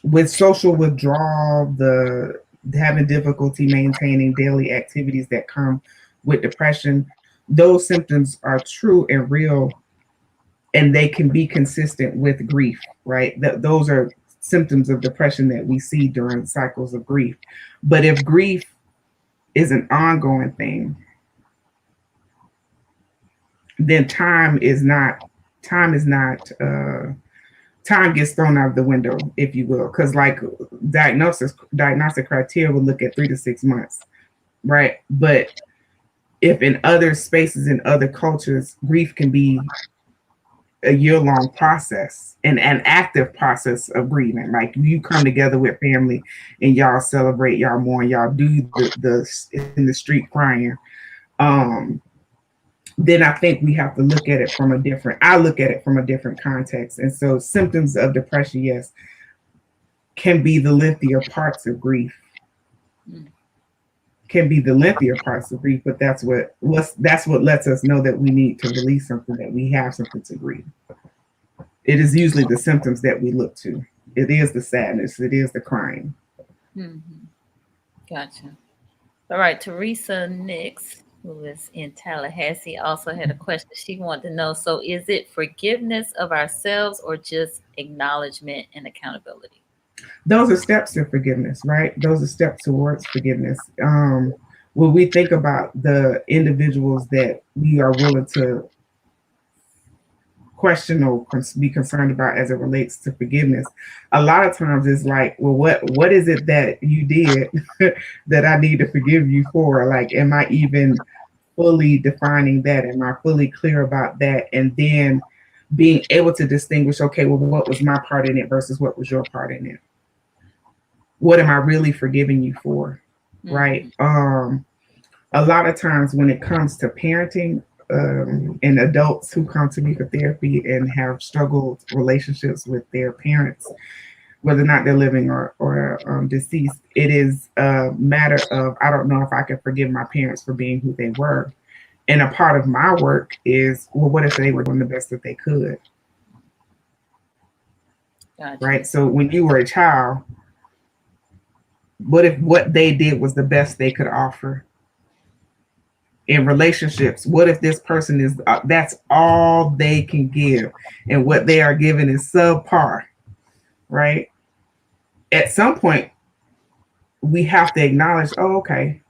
with social withdrawal, the having difficulty maintaining daily activities that come with depression, those symptoms are true and real, and they can be consistent with grief, right? Those are symptoms of depression that we see during cycles of grief. But if grief is an ongoing thing, then time gets thrown out of the window, if you will, because like diagnostic criteria would look at 3 to 6 months, right? But if in other spaces, in other cultures, grief can be a year-long process and an active process of grieving. Like you come together with family and y'all celebrate, y'all mourn, y'all do the in the street crying. Then I think we have to look at it from a different context. And so symptoms of depression, yes, can be the lengthier parts of grief. But that's what lets us know that we need to release something, that we have something to grieve. It is usually the symptoms that we look to. It is the sadness. It is the crying. Gotcha. All right. Teresa Nix, who is in Tallahassee, also had a question. She wanted to know, so is it forgiveness of ourselves or just acknowledgement and accountability? Those are steps to forgiveness, right? Those are steps towards forgiveness. when we think about the individuals that we are willing to question or be concerned about as it relates to forgiveness, a lot of times it's like, well, what is it that you did that I need to forgive you for? Like, am I even fully defining that? Am I fully clear about that? And then being able to distinguish, okay, well, what was my part in it versus what was your part in it? What am I really forgiving you for? Right? A lot of times when it comes to parenting, and adults who come to me for therapy and have struggled relationships with their parents, whether or not they're living or deceased, it is a matter of, I don't know if I can forgive my parents for being who they were. And a part of my work is, well, what if they were doing the best that they could? Gotcha. Right? So when you were a child, what if what they did was the best they could offer? In relationships, what if this person is that's all they can give, and what they are giving is subpar, right? At some point, we have to acknowledge, oh, okay,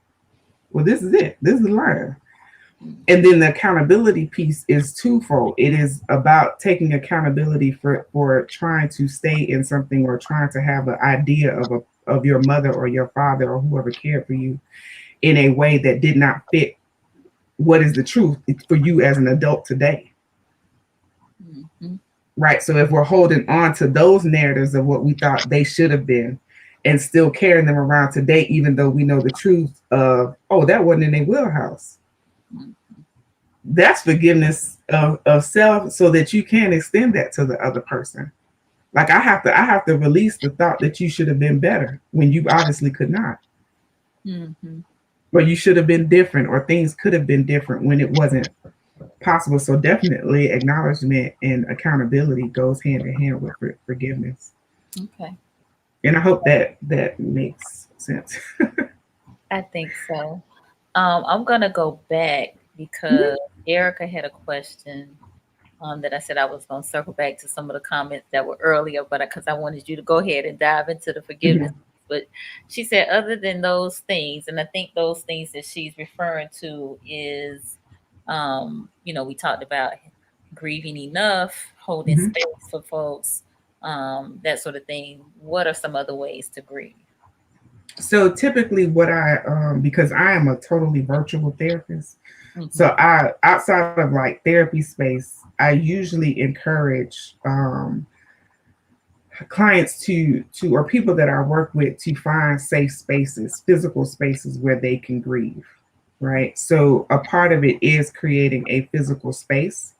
well, this is it. This is the line. And then the accountability piece is twofold. It is about taking accountability for trying to stay in something or trying to have an idea of your mother or your father or whoever cared for you in a way that did not fit what is the truth for you as an adult today. Right? So if we're holding on to those narratives of what we thought they should have been and still carrying them around today, even though we know the truth of, oh, that wasn't in their wheelhouse. That's forgiveness of self, so that you can extend that to the other person. Like I have to release the thought that you should have been better when you obviously could not. Or you should have been different, or things could have been different when it wasn't possible. So definitely acknowledgement and accountability goes hand in hand with forgiveness. Okay. And I hope that makes sense. I think so. I'm gonna go back because Erica had a question that I said I was gonna circle back to some of the comments that were earlier, but because I wanted you to go ahead and dive into the forgiveness. But she said, other than those things, and I think those things that she's referring to is, we talked about grieving enough, holding space for folks, that sort of thing. What are some other ways to grieve? So typically what because I am a totally virtual therapist, so I, outside of like therapy space, I usually encourage clients to or people that I work with to find safe spaces, physical spaces where they can grieve, right? So a part of it is creating a physical space.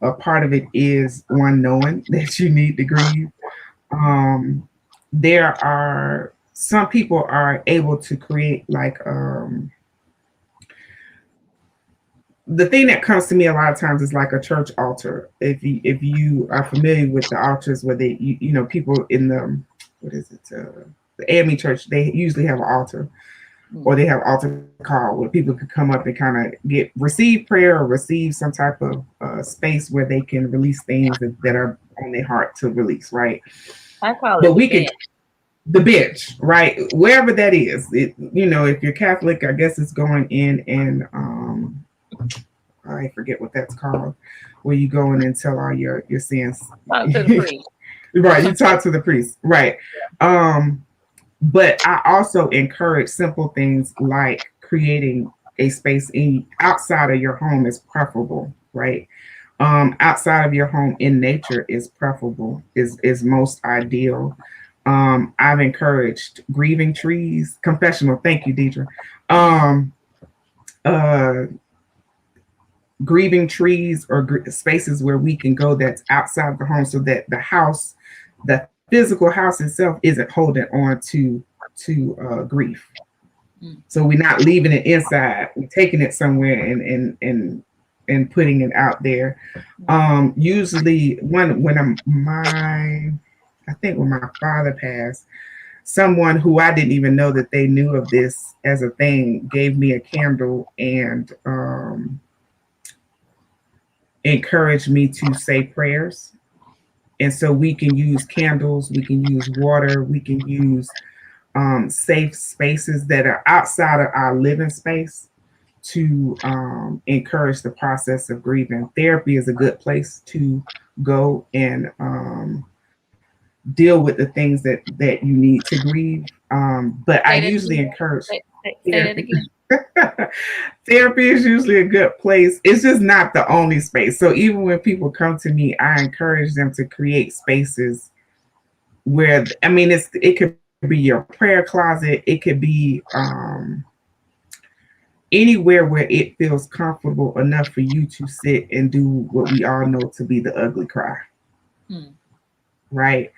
A part of it is one knowing that you need to grieve. There are some people are able to create like the thing that comes to me a lot of times is like a church altar. If you are familiar with the altars where they people in the the AME church, they usually have an altar, or they have altar call where people could come up and kind of receive prayer or receive some type of space where they can release things that are on their heart to release, right? I call But it we could the bench, right? Wherever that is. If you're Catholic, I guess it's going in and I forget what that's called, where you go in and tell all your sins. Talk to the priest. Right, you talk to the priest, right? But I also encourage simple things like creating a space outside of your home is preferable, right? Outside of your home in nature is preferable, is most ideal. I've encouraged grieving trees, confessional. Thank you, Deidre. Grieving trees or spaces where we can go that's outside of the home, so that the physical house itself isn't holding on to grief. So we're not leaving it inside. We're taking it somewhere and putting it out there. Usually, when my father passed, someone who I didn't even know that they knew of this as a thing gave me a candle and encouraged me to say prayers. And so we can use candles, we can use water, we can use safe spaces that are outside of our living space to encourage the process of grieving. Therapy is a good place to go and deal with the things that you need to grieve. But I Say that usually again. encourage Say that therapy. again. Therapy is usually a good place. It's just not the only space. So even when people come to me, I encourage them to create spaces where, I mean, it could be your prayer closet, it could be anywhere where it feels comfortable enough for you to sit and do what we all know to be the ugly cry, Hmm. right?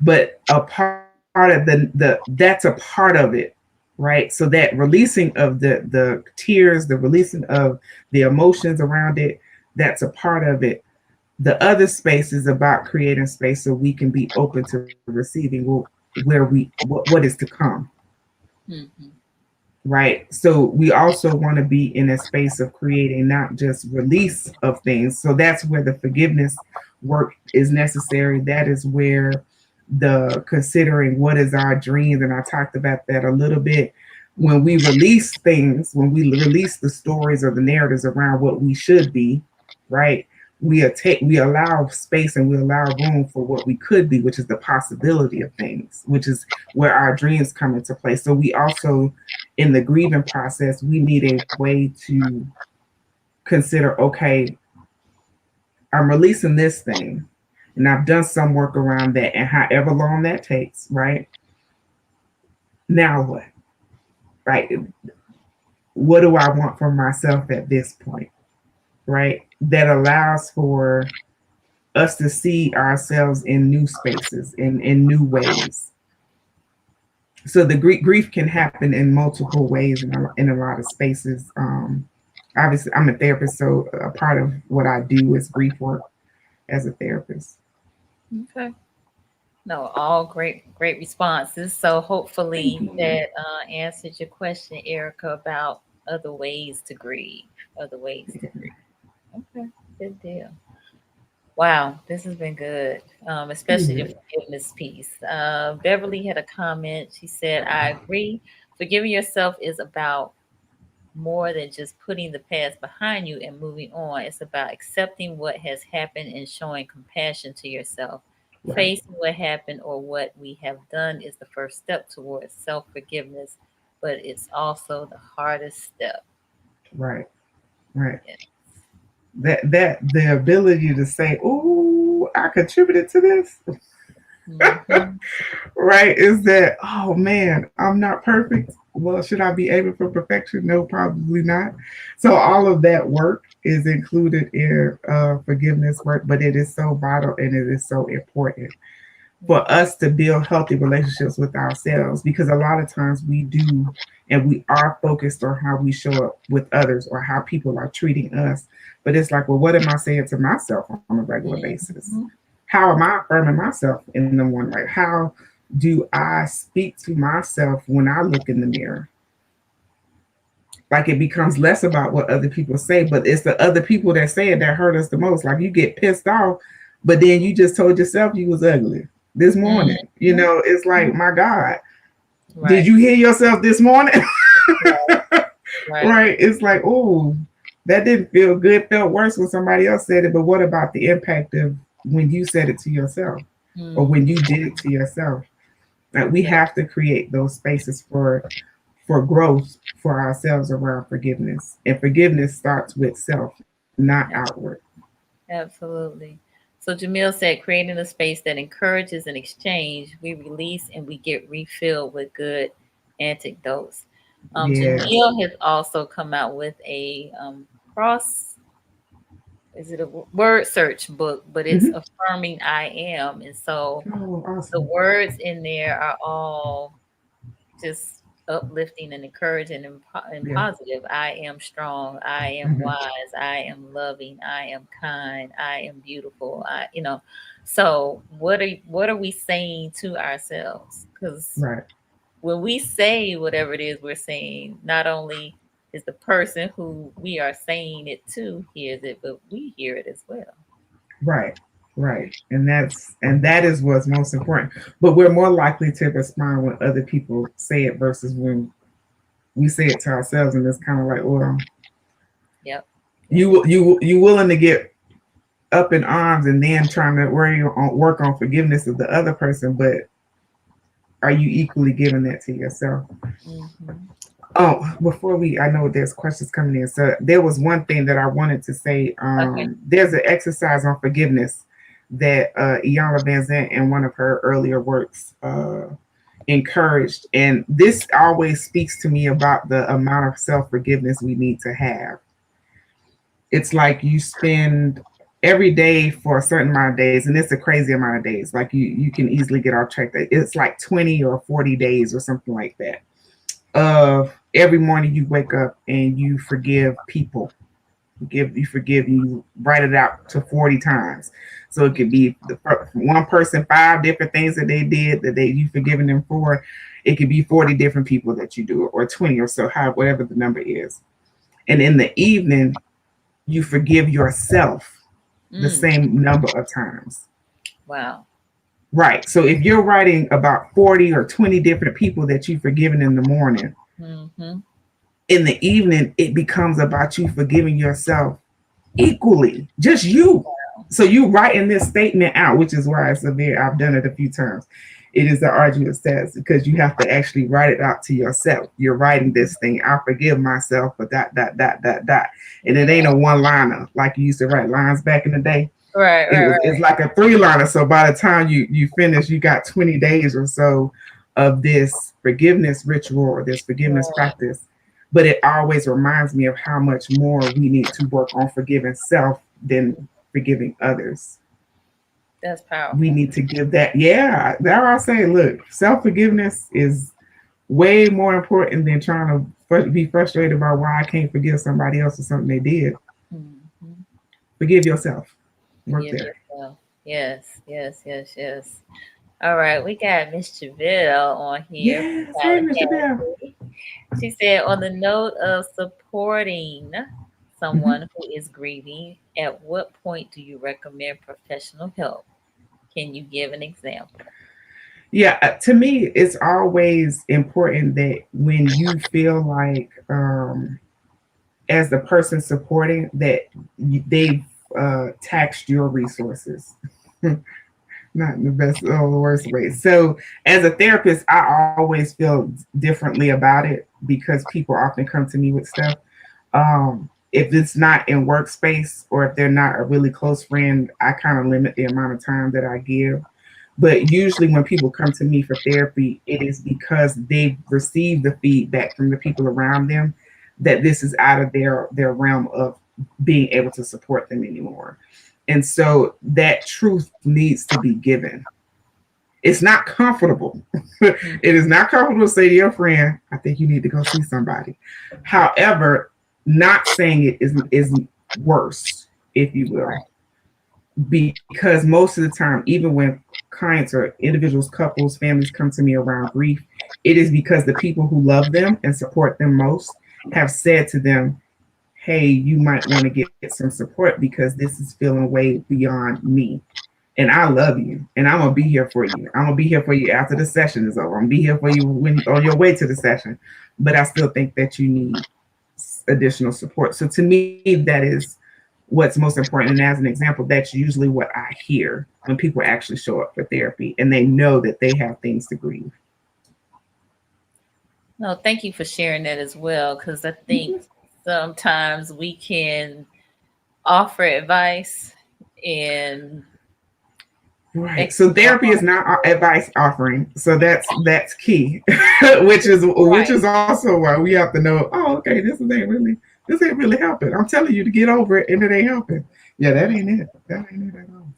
But a part of the that's a part of it, right? So that releasing of the tears, the releasing of the emotions around it, that's a part of it. The other space is about creating space so we can be open to receiving what is to come, Hmm. right? So we also want to be in a space of creating not just release of things. So that's where the forgiveness work is necessary. That is where the considering what is our dreams, and I talked about that a little bit. When we release things, when we release the stories or the narratives around what we should be, right? We allow space and we allow room for what we could be, which is the possibility of things, which is where our dreams come into play. So we also, in the grieving process, we need a way to consider, okay, I'm releasing this thing and I've done some work around that, and however long that takes, right? Now what? Right? What do I want from myself at this point? Right? That allows for us to see ourselves in new spaces, in new ways. So the grief can happen in multiple ways in a lot of spaces. Obviously, I'm a therapist, so a part of what I do is grief work as a therapist. Okay. No, all great responses. So Thank hopefully you. that answered your question, Erica, about other ways to grieve. Other ways to grieve. Okay, good deal. Wow, this has been good, especially the Good. forgiveness piece. Beverly had a comment. She said, I agree. Forgiving yourself is about more than just putting the past behind you and moving on. It's about accepting what has happened and showing compassion to yourself. Right, Facing what happened or what we have done is the first step towards self forgiveness, but it's also the hardest step. right, right. Yeah. That the ability to say, "Ooh, I contributed to this," Hmm. right? Is that, oh man, I'm not perfect. Well, should I be aiming for perfection? No, probably not. So all of that work is included in forgiveness work, but it is so vital and it is so important for us to build healthy relationships with ourselves, because a lot of times we do and we are focused on how we show up with others or how people are treating us. But it's like, well, what am I saying to myself on a regular basis? Hmm. How am I affirming myself in the morning? Like, how do I speak to myself when I look in the mirror? Like, it becomes less about what other people say, but it's the other people that say it that hurt us the most. Like, you get pissed off, but then you just told yourself you was ugly this morning. You Hmm. know, it's like, my God, did Right, you hear yourself this morning? right, right. Right? It's like, oh, that didn't feel good. Felt worse when somebody else said it. But what about the impact of when you said it to yourself or when Hmm. you did it to yourself? Like, we Yeah, have to create those spaces for growth for ourselves around forgiveness. And forgiveness starts with self, not outward. absolutely. So Jamil said, creating a space that encourages an exchange, we release and we get refilled with good antidotes. Yes. Jamil has also come out with a cross, is it a word search book, but it's Hmm. affirming I am. And so Oh, the awesome. words in there are all just uplifting and encouraging and Yeah. positive. I am strong. I am Hmm. wise. I am loving. I am kind. I am beautiful. So what are we saying to ourselves? Because Right. when we say whatever it is we're saying, not only is the person who we are saying it to hears it, but we hear it as well. Right. Right. And that is what's most important. But we're more likely to respond when other people say it versus when we say it to ourselves, and it's kind of like, well, Yep. you willing to get up in arms and then trying to work on forgiveness of the other person, but are you equally giving that to yourself? Mm-hmm. Oh, before I know there's questions coming in. So there was one thing that I wanted to say. Okay. There's an exercise on forgiveness that Iyanla Vanzant in one of her earlier works encouraged. And this always speaks to me about the amount of self-forgiveness we need to have. It's like you spend every day for a certain amount of days, and it's a crazy amount of days. Like you can easily get off track. It's like 20 or 40 days or something like that. Of every morning you wake up and you forgive people. You write it out to 40 times. So it could be one person, 5 different things that they did that you forgiven them for. It could be 40 different people that you do it, or 20 or so, whatever the number is. And in the evening, you forgive yourself the same number of times. Wow. Right. So if you're writing about 40 or 20 different people that you've forgiven in the morning, Mm-hmm. in the evening, it becomes about you forgiving yourself equally, just you. So you writing this statement out, which is why I've done it a few times. It is an arduous task because you have to actually write it out to yourself. You're writing this thing. I forgive myself for that. And it ain't a one liner like you used to write lines back in the day. Right. It's like a 3-liner. So by the time you finish, you got 20 days or so of this forgiveness ritual or this forgiveness practice. But it always reminds me of how much more we need to work on forgiving self than forgiving others. That's powerful. We need to give that. Yeah, that's why I say, look, self-forgiveness is way more important than trying to be frustrated about why I can't forgive somebody else for something they did. Mm-hmm. Forgive yourself. Work Forgive there. yourself. Yes. All right, we got Miss Javelle on here. Yes, hey, Mr. Bell. She said, on the note of supporting someone who is grieving, at what point do you recommend professional help? Can you give an example? Yeah, to me, it's always important that when you feel like, as the person supporting, that they've taxed your resources. Not in the best or the worst way. So, as a therapist, I always feel differently about it because people often come to me with stuff. If it's not in workspace or if they're not a really close friend, I kind of limit the amount of time that I give. But usually, when people come to me for therapy, it is because they've received the feedback from the people around them that this is out of their realm of being able to support them anymore. And so that truth needs to be given. It's not comfortable. It is not comfortable to say to your friend, I think you need to go see somebody. However, not saying it is worse, if you will. Because most of the time, even when clients or individuals, couples, families come to me around grief, it is because the people who love them and support them most have said to them, hey, you might want to get some support because this is feeling way beyond me. And I love you, and I'm gonna be here for you. I'm gonna be here for you after the session is over. I'm gonna be here for you when on your way to the session. But I still think that you need additional support. So to me, that is what's most important. And as an example, that's usually what I hear when people actually show up for therapy and they know that they have things to grieve. No, thank you for sharing that as well, because I think sometimes we can offer advice and right. So therapy is not advice offering. So that's key, which is also why we have to know. Oh, okay, this ain't really helping. I'm telling you to get over it, and it ain't helping. Yeah, that ain't it. That ain't it at all.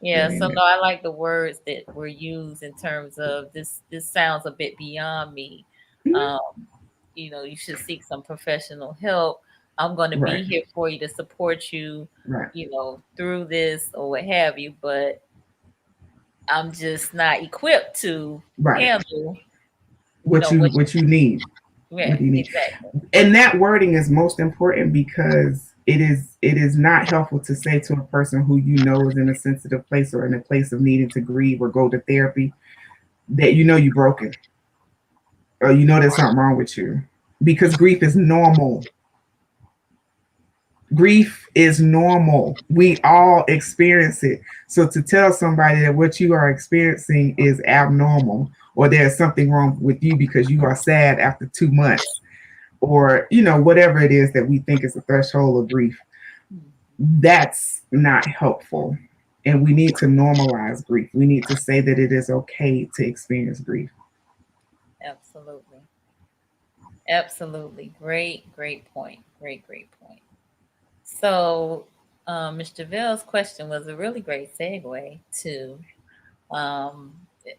Yeah, so no, I like the words that were used in terms of this. This sounds a bit beyond me. You should seek some professional help. I'm going to be here for you to support you, through this or what have you. But I'm just not equipped to handle what you need. Yeah, exactly. And that wording is most important because it is not helpful to say to a person who you know is in a sensitive place or in a place of needing to grieve or go to therapy that you know you're broken or you know there's something wrong with you, because grief is normal. Grief is normal. We all experience it. So to tell somebody that what you are experiencing is abnormal or there's something wrong with you because you are sad after 2 months, or whatever it is that we think is the threshold of grief, that's not helpful. And we need to normalize grief. We need to say that it is okay to experience grief. Absolutely. Absolutely. Great point. Great point. So, Ms. Javelle's question was a really great segue to, um,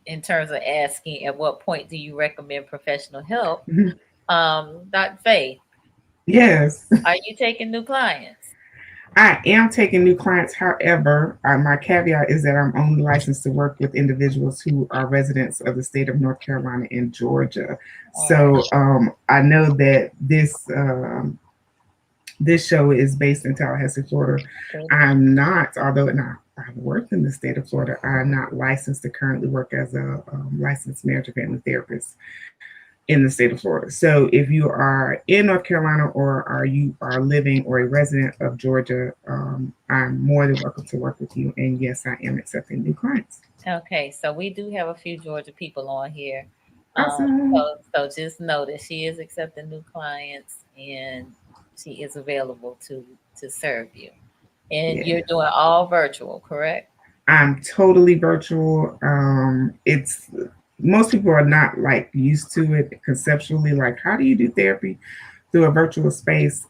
in terms of asking, at what point do you recommend professional help? Dr. Faye, Yes. are you taking new clients? I am taking new clients. However, my caveat is that I'm only licensed to work with individuals who are residents of the state of North Carolina and Georgia. All right. So I know that this show is based in Tallahassee, Florida. I'm not, although I've worked in the state of Florida, I'm not licensed to currently work as a licensed marriage and family therapist in the state of Florida. So if you are in North Carolina or you are living or a resident of Georgia, I'm more than welcome to work with you. And yes, I am accepting new clients. Okay, so we do have a few Georgia people on here. Awesome. So just know that she is accepting new clients and she is available to serve you. And Yeah. you're doing all virtual, correct? I'm totally virtual. It's Most people are not like used to it conceptually. Like, how do you do therapy through a virtual space?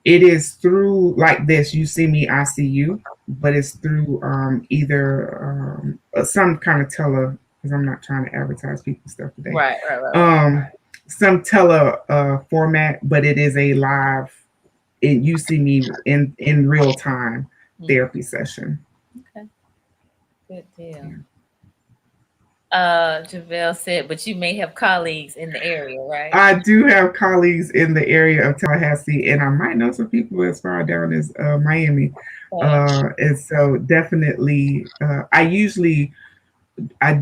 It is through like this. You see me, I see you, but it's through either some kind of tele. Because I'm not trying to advertise people's stuff today. Right. Some tele format, but it is a live. You see me in real time therapy session. Okay. Good deal. Javelle said, but you may have colleagues in the area, right? I do have colleagues in the area of Tallahassee, and I might know some people as far down as Miami. And so definitely, I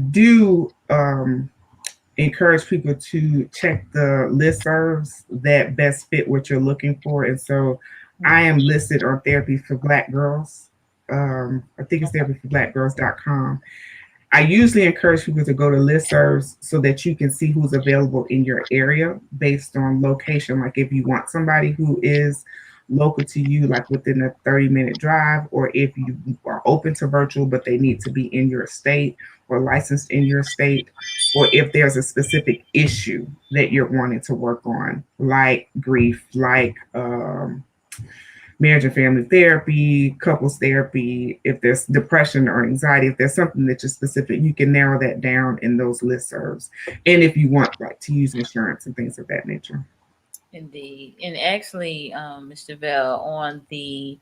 do encourage people to check the listservs that best fit what you're looking for. And so I am listed on Therapy for Black Girls. I think it's therapyforblackgirls.com. I usually encourage people to go to listservs so that you can see who's available in your area based on location. Like if you want somebody who is local to you, like within a 30-minute drive, or if you are open to virtual, but they need to be in your state or licensed in your state, or if there's a specific issue that you're wanting to work on, like grief, like marriage and family therapy, couples therapy, if there's depression or anxiety, if there's something that you're specific, you can narrow that down in those listservs. And if you want like to use insurance and things of that nature. Indeed. And actually, Ms. Javelle, on the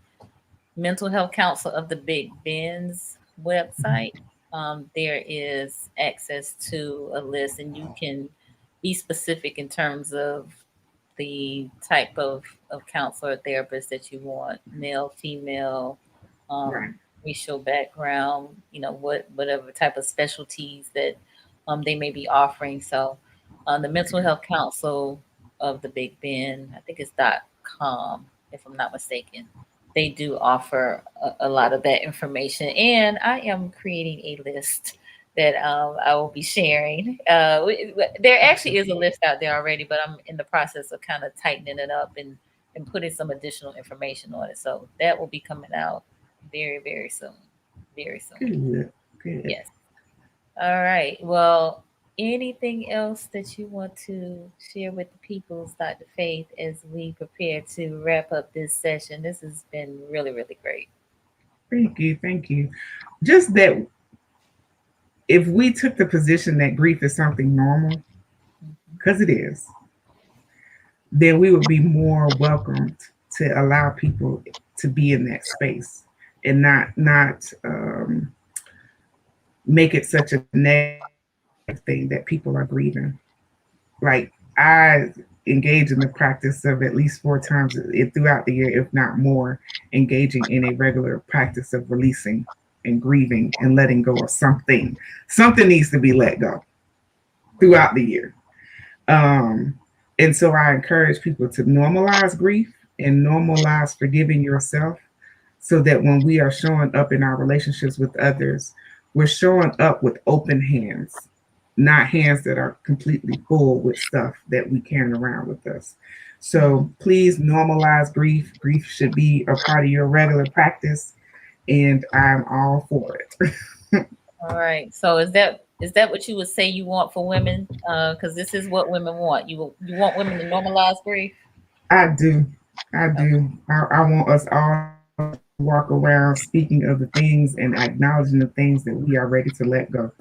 Mental Health Council of the Big Bend's website, there is access to a list, and you can be specific in terms of the type of counselor or therapist that you want, male, female, Right. racial background, whatever type of specialties that they may be offering. So the Mental Health Council of the Big Bend, I think it's .com, if I'm not mistaken. They do offer a lot of that information. And I am creating a list that I will be sharing. There actually is a list out there already, but I'm in the process of kind of tightening it up and putting some additional information on it. So that will be coming out very, very soon. Very soon. Good. Yes. All right. Well, anything else that you want to share with the peoples, Dr. Faith, as we prepare to wrap up this session? This has been really, really great. Thank you. Just that if we took the position that grief is something normal, because it is, then we would be more welcomed to allow people to be in that space and not make it such a negative thing that people are grieving. Like engage in the practice of at least 4 times throughout the year, if not more, engaging in a regular practice of releasing and grieving and letting go of something. Something needs to be let go throughout the year. Um, and so I encourage people to normalize grief and normalize forgiving yourself so that when we are showing up in our relationships with others, we're showing up with open hands, not hands that are completely full with stuff that we carrying around with us. So please normalize grief. Grief should be a part of your regular practice, and I'm all for it. All right. So is that what you would say you want for women? Because this is what women want. You want women to normalize grief. I do. I Okay. do. I want us all to walk around speaking of the things and acknowledging the things that we are ready to let go.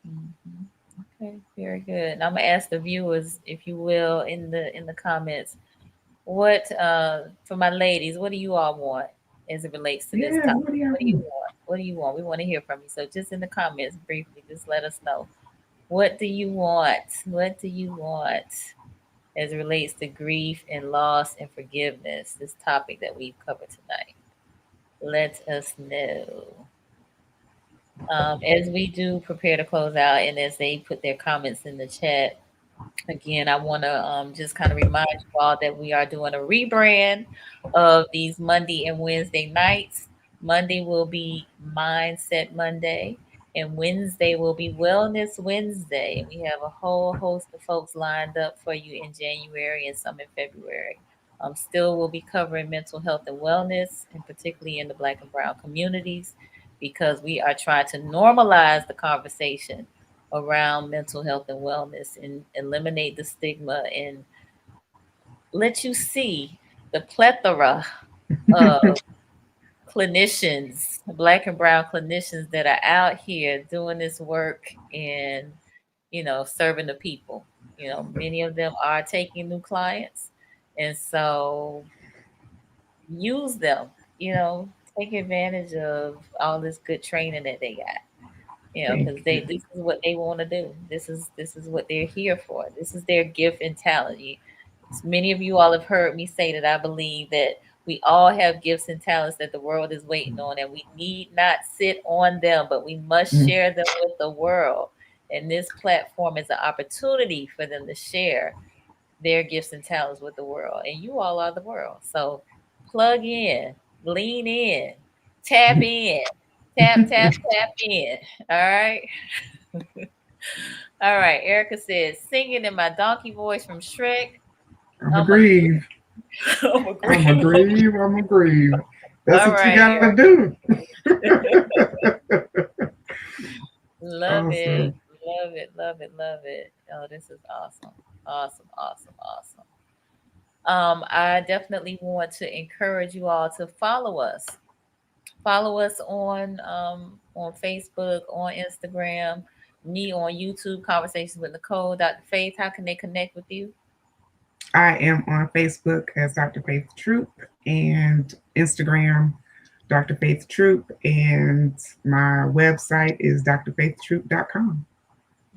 Mhm. Okay. Very good. And I'm gonna ask the viewers, if you will, in the comments, what for my ladies, what do you all want as it relates to this Yeah, what do topic? y'all What do you want? want? What do you want? We want to hear from you. So just in the comments, briefly, just let us know. What do you want? What do you want as it relates to grief and loss and forgiveness? This topic that we've covered tonight. Let us know. As we do prepare to close out, and as they put their comments in the chat, again, I want to just kind of remind you all that we are doing a rebrand of these Monday and Wednesday nights. Monday will be Mindset Monday, and Wednesday will be Wellness Wednesday. And we have a whole host of folks lined up for you in January and some in February. Still, we'll be covering mental health and wellness, and particularly in the Black and Brown communities, because we are trying to normalize the conversation around mental health and wellness and eliminate the stigma and let you see the plethora of clinicians, Black and Brown clinicians that are out here doing this work and, serving the people. Many of them are taking new clients. And so use them, take advantage of all this good training that they got. Because Thank you. this is what they want to do. This is what they're here for. This is their gift and talent. Many of you all have heard me say that I believe that we all have gifts and talents that the world is waiting on, and we need not sit on them, but we must Mm, share them with the world. And this platform is an opportunity for them to share their gifts and talents with the world. And you all are the world. So plug in, lean in, tap in, tap, tap, tap in. All right. All right. Erica says, singing in my donkey voice from Shrek. I'm a I'm a grieve. I'm a I'm a grill. grieve. I'm a grieve. That's All what you right, gotta Erica. do. Love it. Awesome. Love it. Love it. Love it. Oh, this is awesome. Awesome. Awesome. Awesome. I definitely want to encourage you all to follow us. Follow us on Facebook, on Instagram, me on YouTube, Conversations with Nicole, Dr. Faith. How can they connect with you? I am on Facebook as Dr. Faith Troop and Instagram Dr. Faith Troop, and my website is drfaithtroop.com.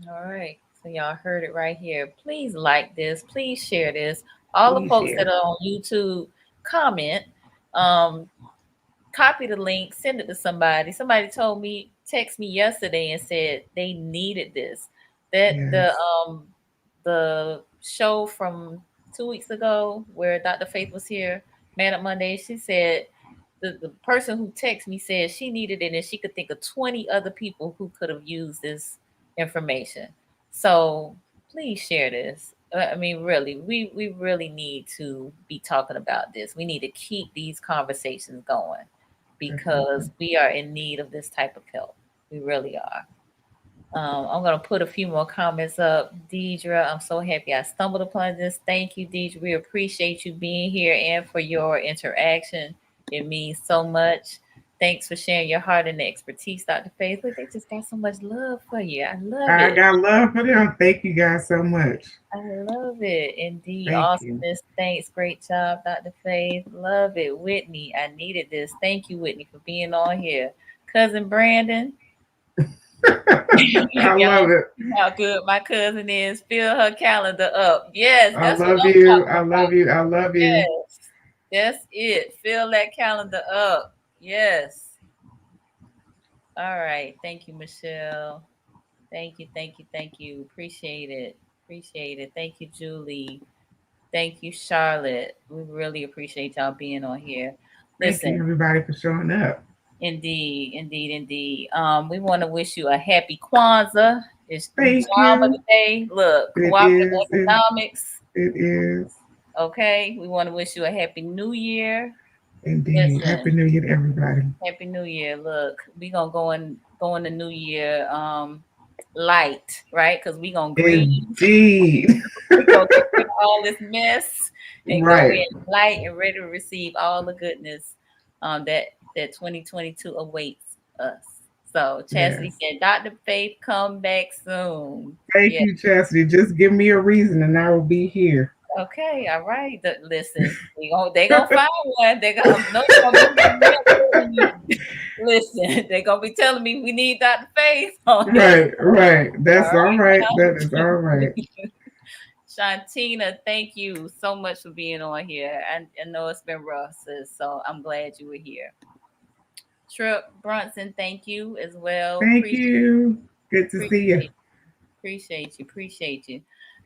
All right. So y'all heard it right here. Please like this. Please share this. All the Please folks that share. are on YouTube, comment. Um, Copy the link, send it to somebody. Somebody told me, text me yesterday and said they needed this. That Yes. the show from 2 weeks ago where Dr. Faith was here, Man Up Monday, she said the person who texted me said she needed it and she could think of 20 other people who could have used this information. So please share this. I mean, really, we really need to be talking about this. We need to keep these conversations going because Definitely. we are in need of this type of help. We really are. I'm going to put a few more comments up. Deidre, I'm so happy I stumbled upon this. Thank you, Deidre. We appreciate you being here and for your interaction. It means so much. Thanks for sharing your heart and expertise, Dr. Faith. Look, they just got so much love for you. I love I it. got love for them. Thank you guys so much. I love it. Indeed. Thank you. Awesomeness. Thanks. Great job, Dr. Faith. Love it. Whitney, I needed this. Thank you, Whitney, for being on here. Cousin Brandon, I love Y'all it. see how good my cousin is. Fill her calendar up. Yes, I that's what love I'm you. talking I love about. you. I love you. Yes, that's it. Fill that calendar up. Yes. All right. Thank you, Michelle. Thank you. Thank you. Thank you. Appreciate it. Appreciate it. Thank you, Julie. Thank you, Charlotte. We really appreciate y'all being on here. Thank you, Listen, everybody, for showing up. indeed, indeed, indeed. We want to wish you a happy Kwanzaa. It's Thank drama you. today. Look, It cooperative is. economics. It is. Okay. We want to wish you a happy new year. Indeed. Happy Listen, New Year to everybody. happy new year. Look, we gonna go in the new year light, right? Because we gonna grieve. Indeed. We gonna get rid of all this mess and go Right. in light and ready to receive all the goodness that 2022 awaits us. So Chastity Yes. said, Dr. Faith, come back soon. Thank Yeah. you, Chastity. Just give me a reason and I will be here. Okay. All right. Listen, they gonna find one. They gonna no. They gonna be listen. They gonna be telling me we need Dr. Faith on here. Right, right. All That's all right. That is all right. right. Shantina, thank you so much for being on here. I know it's been rough, sis, so I'm glad you were here. Trip Brunson, thank you as well. Thank you. Good to see you. Appreciate appreciate you.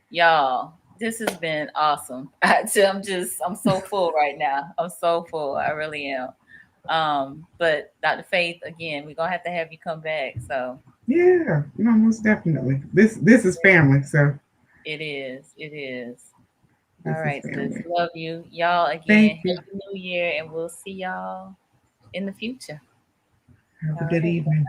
Y'all, this has been awesome. I'm so full right now. I'm so full. I really am. But Dr. Faith, again, we're gonna have to have you come back. So Yeah, no, most definitely. This is family, so it is. It is. All this is right, sis. family. Love you. Y'all again. Thank you. Happy New Year, and we'll see y'all in the future. Have a All good right. evening.